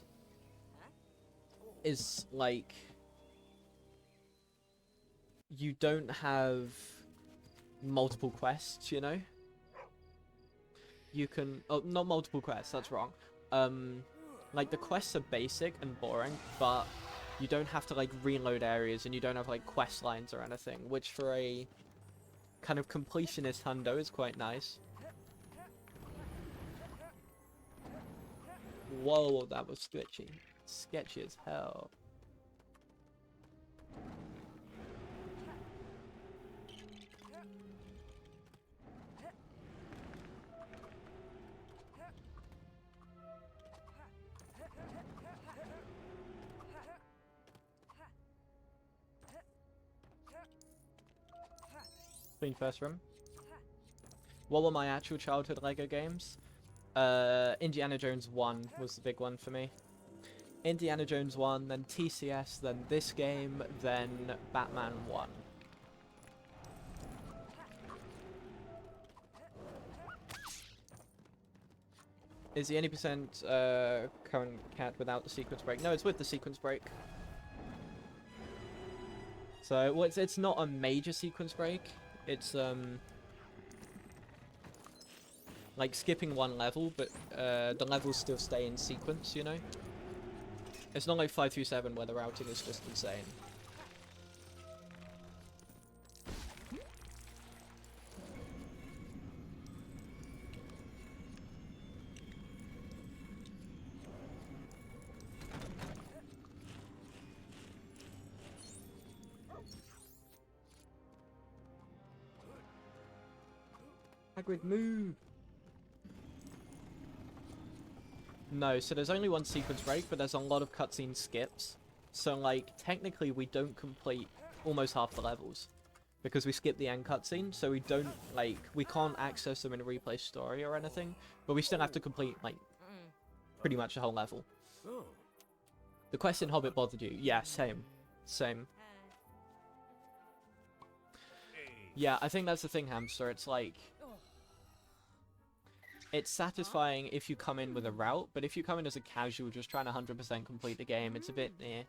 is, like, you don't have multiple quests, you know? You can... Oh, not multiple quests, that's wrong. Like, the quests are basic and boring, but you don't have to, like, reload areas, and you don't have, like, quest lines or anything, which for a kind of completionist hundo is quite nice. Whoa, that was sketchy. Sketchy as hell. Clean first room. What were my actual childhood Lego games? Indiana Jones 1 was the big one for me. Indiana Jones 1, then TCS, then this game, then Batman 1. Is the any percent current cat without the sequence break? No, it's with the sequence break. So, well, it's not a major sequence break. It's, like, skipping one level, but the levels still stay in sequence, you know? It's not like 5 through 7 where the routing is just insane. Hagrid, move! No, so there's only one sequence break, but there's a lot of cutscene skips. So, like, technically we don't complete almost half the levels. Because we skip the end cutscene, so we don't, like, we can't access them in a replay story or anything. But we still have to complete, like, pretty much the whole level. The quest in Hobbit bothered you? Yeah, same. Same. Yeah, I think that's the thing, Hamster. It's like... It's satisfying if you come in with a route, but if you come in as a casual just trying to 100% complete the game, it's a bit eh.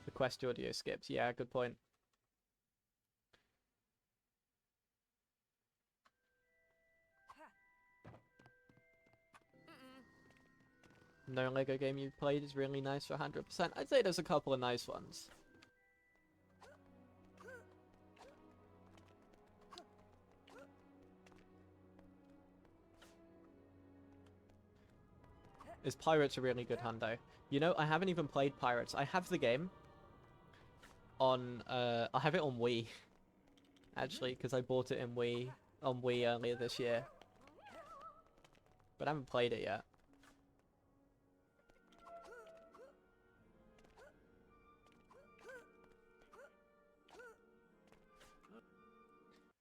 The quest audio skips. Yeah, good point. No Lego game you've played is really nice for 100%. I'd say there's a couple of nice ones. Is Pirates a really good hundo? You know, I haven't even played Pirates. I have the game on, I have it on Wii, actually, because I bought it in on Wii earlier this year. But I haven't played it yet.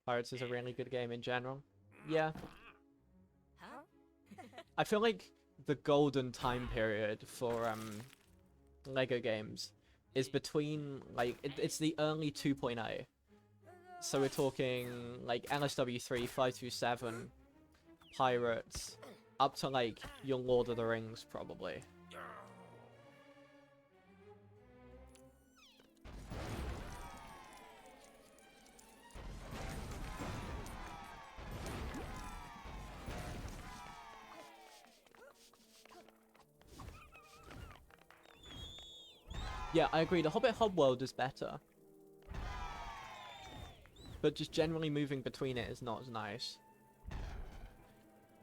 Pirates is a really good game in general. Yeah. I feel like the golden time period for Lego games is between, like, it's the early 2.0. So we're talking, like, LSW3, 5 through 7, Pirates, up to, like, your Lord of the Rings, probably. Yeah, I agree. The Hobbit Hobworld is better. But just generally moving between it is not as nice.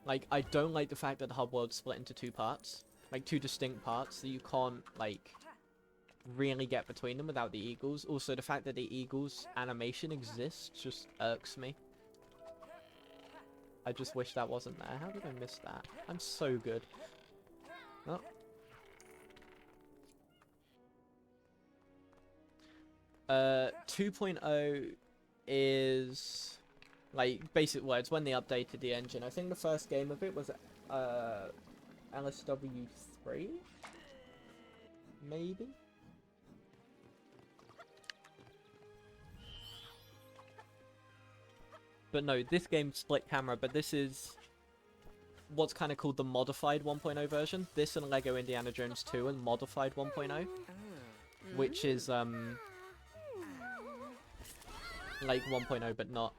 Like, I don't like the fact that the Hobworld's split into two parts. Like, two distinct parts that you can't, like, really get between them without the eagles. Also, the fact that the eagles animation exists just irks me. I just wish that wasn't there. How did I miss that? I'm so good. Oh. 2.0 is, like, basic words when they updated the engine. I think the first game of it was LSW3. maybe? But no, this game's split camera, but this is what's kind of called the modified 1.0 version. This and Lego Indiana Jones 2 and modified 1.0, which is like 1.0 but not.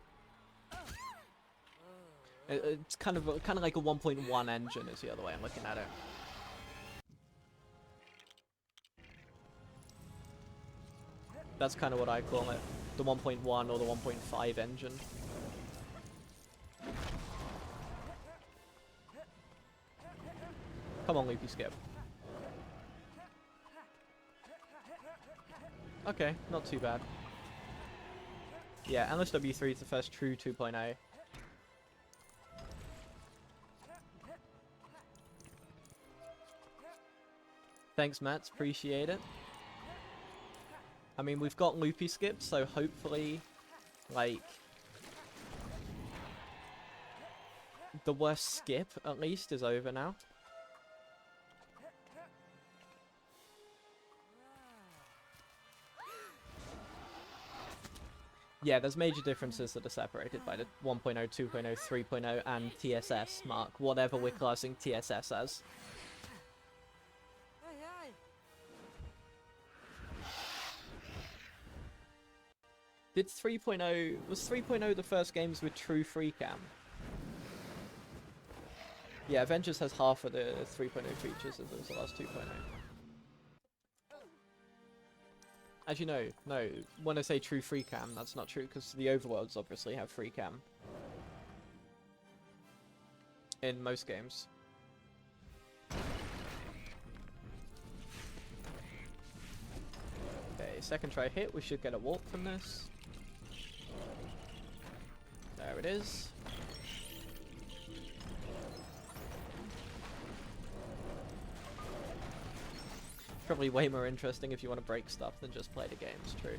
It's kind of like a 1.1 engine is the other way I'm looking at it. That's kind of what I call it, the 1.1 or the 1.5 engine. Come on, Loopy Skip. Okay, not too bad. Yeah, LSW3 is the first true 2.0. Thanks, Matt. Appreciate it. I mean, we've got Loopy Skip, so hopefully, like, the worst skip, at least, is over now. Yeah, there's major differences that are separated by the 1.0, 2.0, 3.0, and TSS mark, whatever we're classing TSS as. Did 3.0... Was 3.0 the first games with true free cam? Yeah, Avengers has half of the 3.0 features as the last 2.0. As you know, no, when I say true free cam, that's not true, because the overworlds obviously have free cam. In most games. Okay, second try hit, we should get a warp from this. There it is. Probably way more interesting if you want to break stuff than just play the games, true.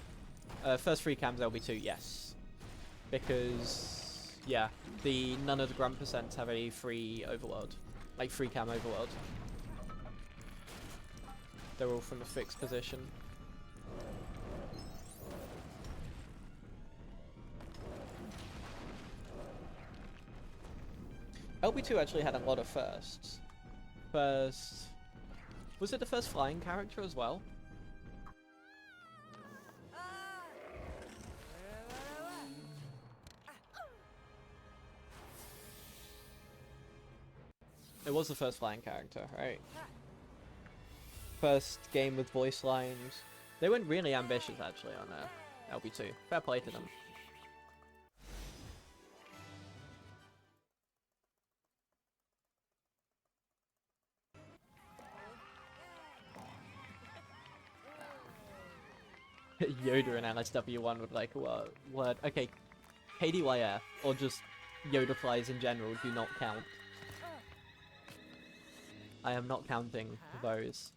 First free cams LB2, yes. Because, yeah, none of the grunt percents have a free overworld. Like, free cam overworld. They're all from a fixed position. LB2 actually had a lot of firsts. Was it the first flying character as well? It was the first flying character, right? First game with voice lines. They went really ambitious actually on LB2. Fair play to them. Yoda and LSW1 would like a word. Okay, KDYF, or just Yoda flies in general, do not count. I am not counting those.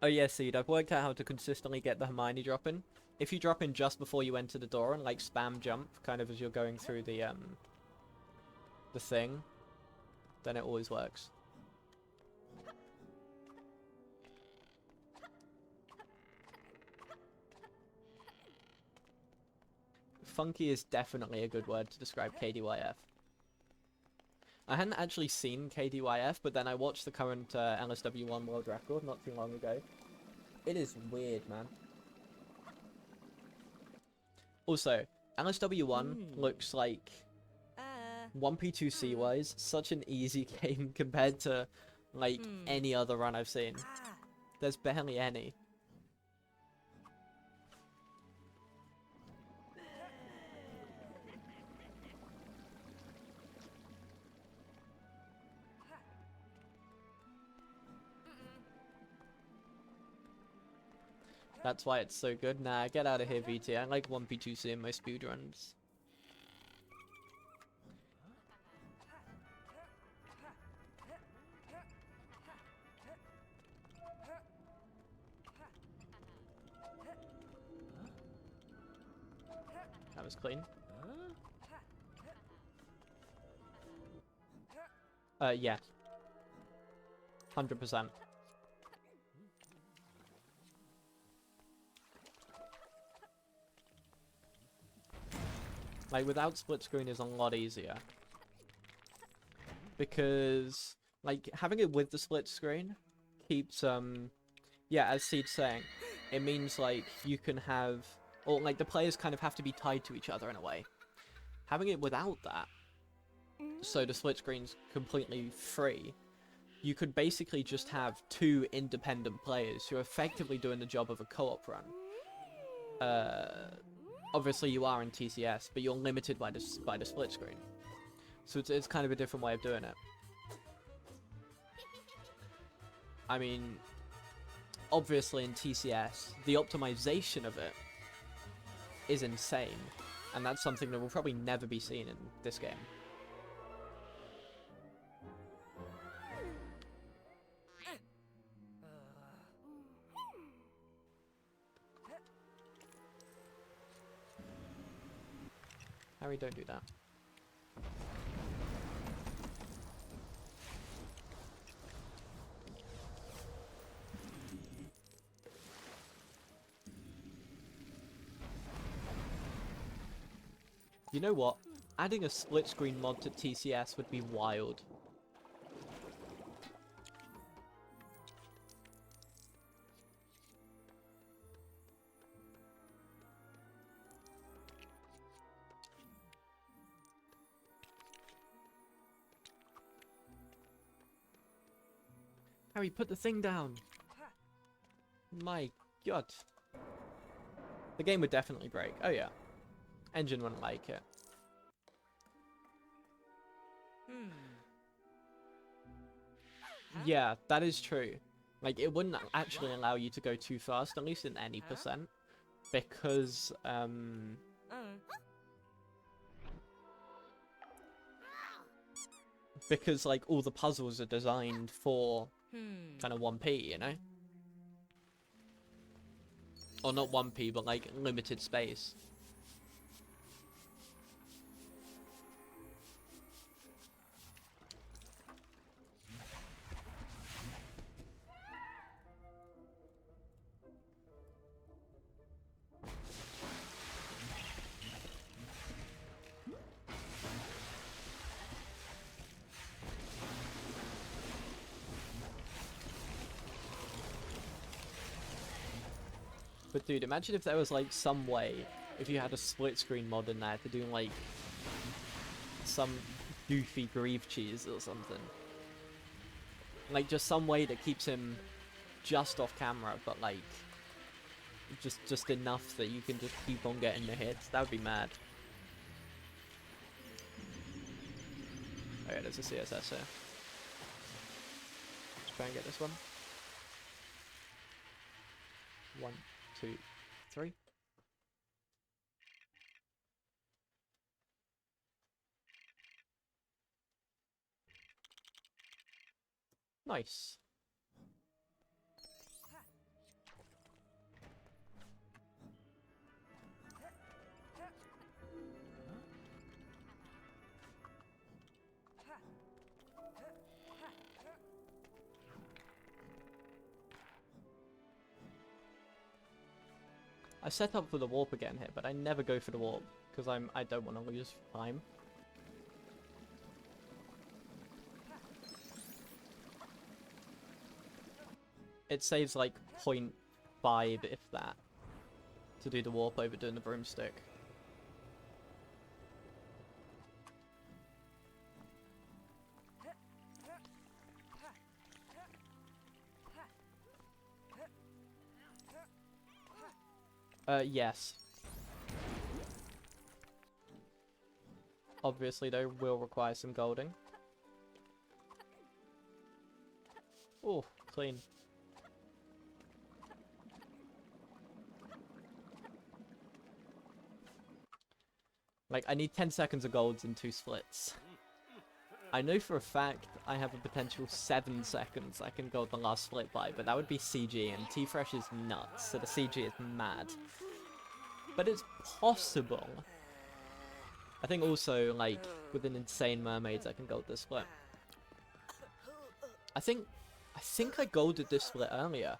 Oh yeah, Seed, I've worked out how to consistently get the Hermione drop in. If you drop in just before you enter the door and like spam jump, kind of as you're going through the thing, then it always works. Funky is definitely a good word to describe KDYF. I hadn't actually seen KDYF, but then I watched the current LSW1 world record not too long ago. It is weird, man. Also, LSW1 looks like 1P2C wise such an easy game compared to like any other run I've seen. There's barely any. That's why it's so good. Nah, get out of here, VT. I like 1P2C in my speedruns. That was clean. Yeah. 100%. Like, without split screen is a lot easier. Because, like, having it with the split screen keeps, yeah, as Seed's saying, it means, like, you can have, or, like, the players kind of have to be tied to each other in a way. Having it without that, so the split screen's completely free, you could basically just have two independent players who are effectively doing the job of a co-op run. Obviously you are in TCS, but you're limited by the split screen. So it's kind of a different way of doing it. I mean, obviously in TCS, the optimization of it is insane. And that's something that will probably never be seen in this game. Harry, don't do that. You know what? Adding a split screen mod to TCS would be wild. Harry, put the thing down. My god. The game would definitely break. Oh yeah. Engine wouldn't like it. Yeah, that is true. Like, it wouldn't actually allow you to go too fast, at least in any percent. Because, because, like, all the puzzles are designed for kind of 1p, you know? Or not 1p, but, like, limited space. But dude, imagine if there was like some way, if you had a split screen mod in there to do like some goofy grieve cheese or something. Like just some way that keeps him just off camera, but like just enough that you can just keep on getting the hits. That would be mad. Oh yeah, there's a CSS here. Let's try and get this one. 1, 2, 3. Nice. I set up for the warp again here, but I never go for the warp because I don't want to lose time. It saves like 0.5 if that to do the warp over doing the broomstick. Yes. Obviously, though, will require some golding. Oh, clean. Like, I need 10 seconds of golds and 2 splits. I know for a fact I have a potential 7 seconds I can gold the last split by, but that would be CG, and T-Fresh is nuts, so the CG is mad. But it's possible. I think also, like, with an Insane Mermaids, I can gold this split. I think I golded this split earlier.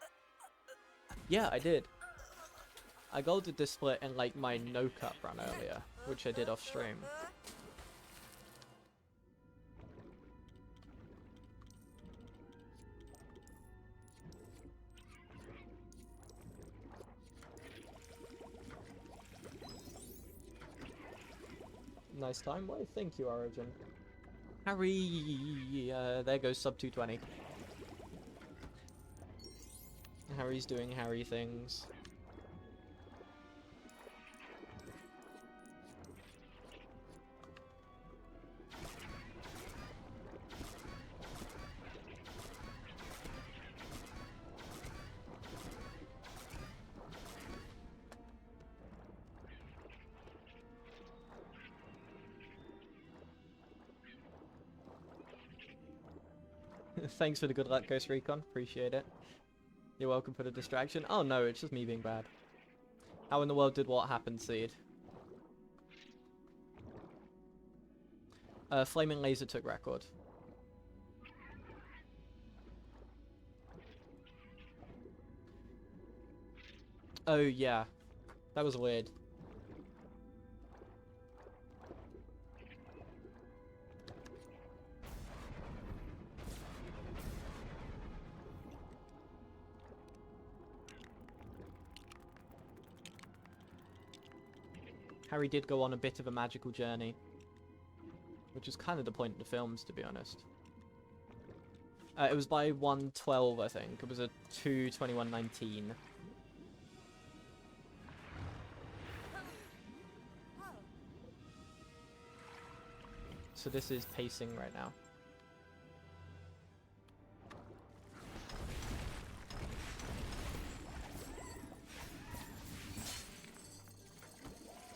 Yeah, I did. I golded this split in, like, my no-cut run earlier, which I did off stream. Nice time. Why, thank you, Origin. Harry! There goes sub 220. Harry's doing Harry things. Thanks for the good luck, Ghost Recon. Appreciate it. You're welcome for the distraction. Oh no, it's just me being bad. How in the world did what happen, Seed? Flaming Laser took record. Oh yeah. That was weird. Harry did go on a bit of a magical journey. Which is kind of the point of the films, to be honest. It was by 112, I think. It was a 2:21:19. So this is pacing right now.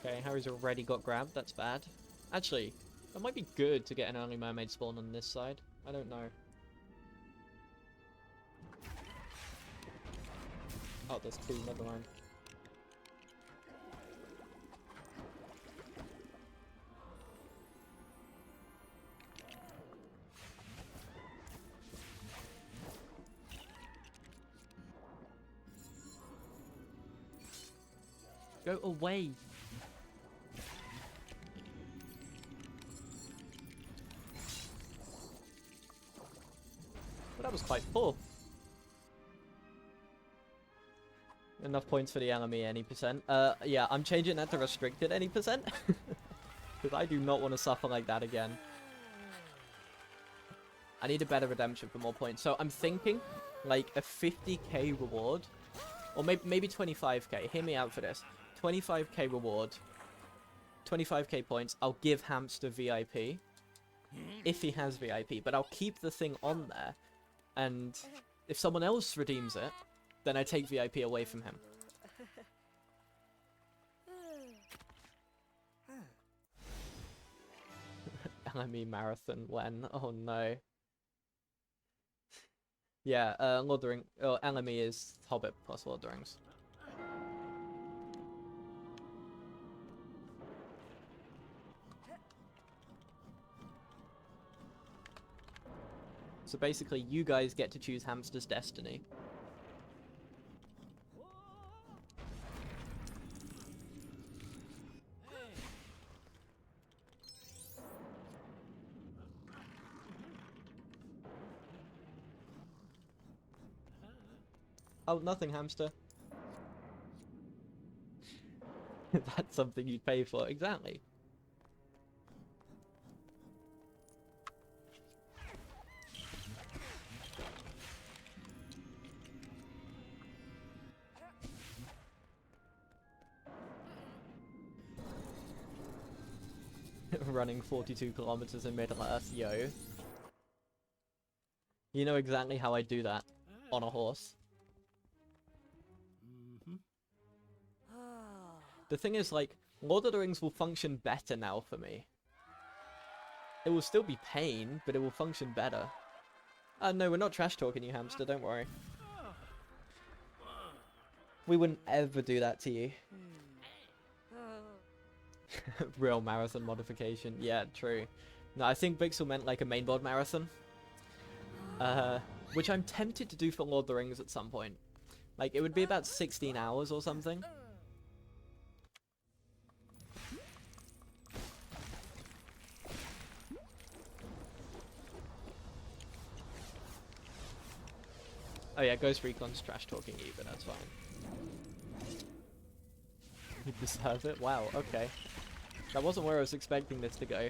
Okay, Harry's already got grabbed. That's bad. Actually, that might be good to get an early mermaid spawn on this side. I don't know. Oh, there's two. Never mind. Go away. Well, that was quite poor. Enough points for the enemy, any percent. Yeah, I'm changing that to restricted any percent. Because I do not want to suffer like that again. I need a better redemption for more points. So I'm thinking, like, a 50k reward. Or maybe 25k. Hear me out for this. 25k reward. 25k points. I'll give Hamster VIP. If he has VIP. But I'll keep the thing on there. And if someone else redeems it, then I take VIP away from him. LME marathon when? Oh no. Yeah, Lord of the Rings. Oh, LME is Hobbit plus Lord of the Rings. So basically, you guys get to choose Hamster's destiny. Oh, nothing, Hamster. That's something you'd pay for. Exactly. Running 42 kilometers in Middle-earth, yo. You know exactly how I do that on a horse. The thing is, like, Lord of the Rings will function better now for me. It will still be pain, but it will function better. No, we're not trash talking you, Hamster, don't worry. We wouldn't ever do that to you. Real marathon modification. Yeah, true. No, I think Bixel meant like a mainboard marathon. Which I'm tempted to do for Lord of the Rings at some point. Like, it would be about 16 hours or something. Oh yeah, Ghost Recon's trash talking you, but that's fine. You deserve it? Wow, okay. That wasn't where I was expecting this to go.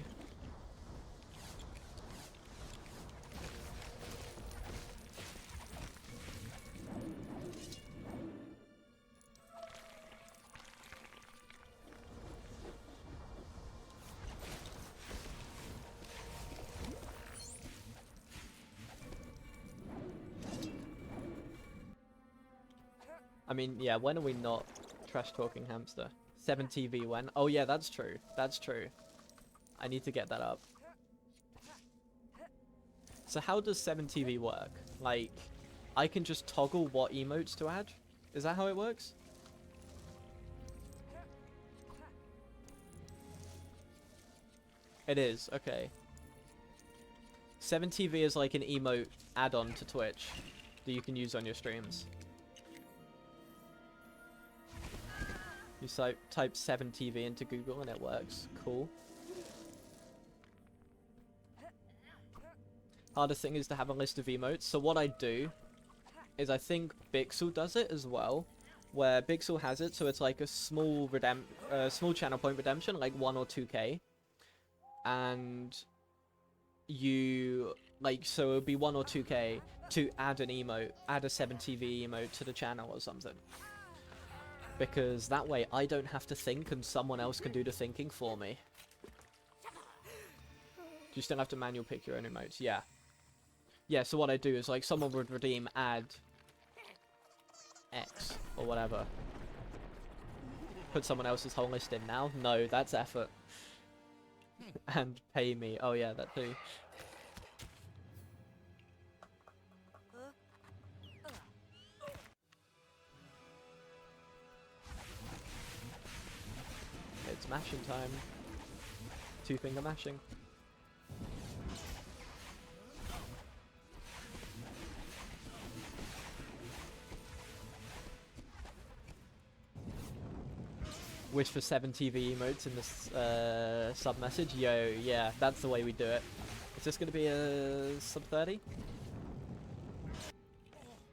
I mean, yeah, when are we not trash talking hamster? 7TV when? Oh yeah, that's true. That's true. I need to get that up. So how does 7TV work? Like, I can just toggle what emotes to add? Is that how it works? It is, okay. 7TV is like an emote add-on to Twitch that you can use on your streams. You type 7TV into Google and it works. Cool. Hardest thing is to have a list of emotes. So what I do is I think Bixel does it as well, where Bixel has it, so it's like a small small channel point redemption, like 1 or 2k, and you so it would be 1 or 2k to add an emote, add a 7TV emote to the channel or something. Because that way I don't have to think and someone else can do the thinking for me. Do you still have to manual pick your own emotes? Yeah. Yeah, so what I do is like someone would redeem add X or whatever. Put someone else's whole list in now? No, that's effort. And pay me. Oh yeah, that too. It's mashing time. 2-finger mashing. Wish for 7TV emotes in this sub message. Yo, yeah, that's the way we do it. Is this gonna be a sub 30?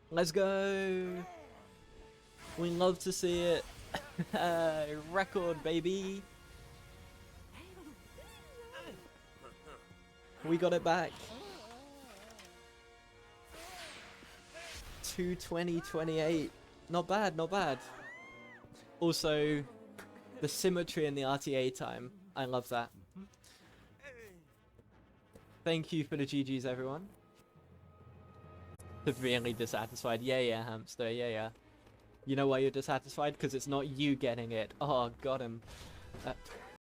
Let's go! We love to see it. Record, baby. We got it back. 2:20:28. Not bad, not bad. Also, the symmetry in the RTA time. I love that. Thank you for the GGs, everyone. Severely dissatisfied. Yeah, yeah, hamster. Yeah, yeah. You know why you're dissatisfied? Because it's not you getting it. Oh, got him.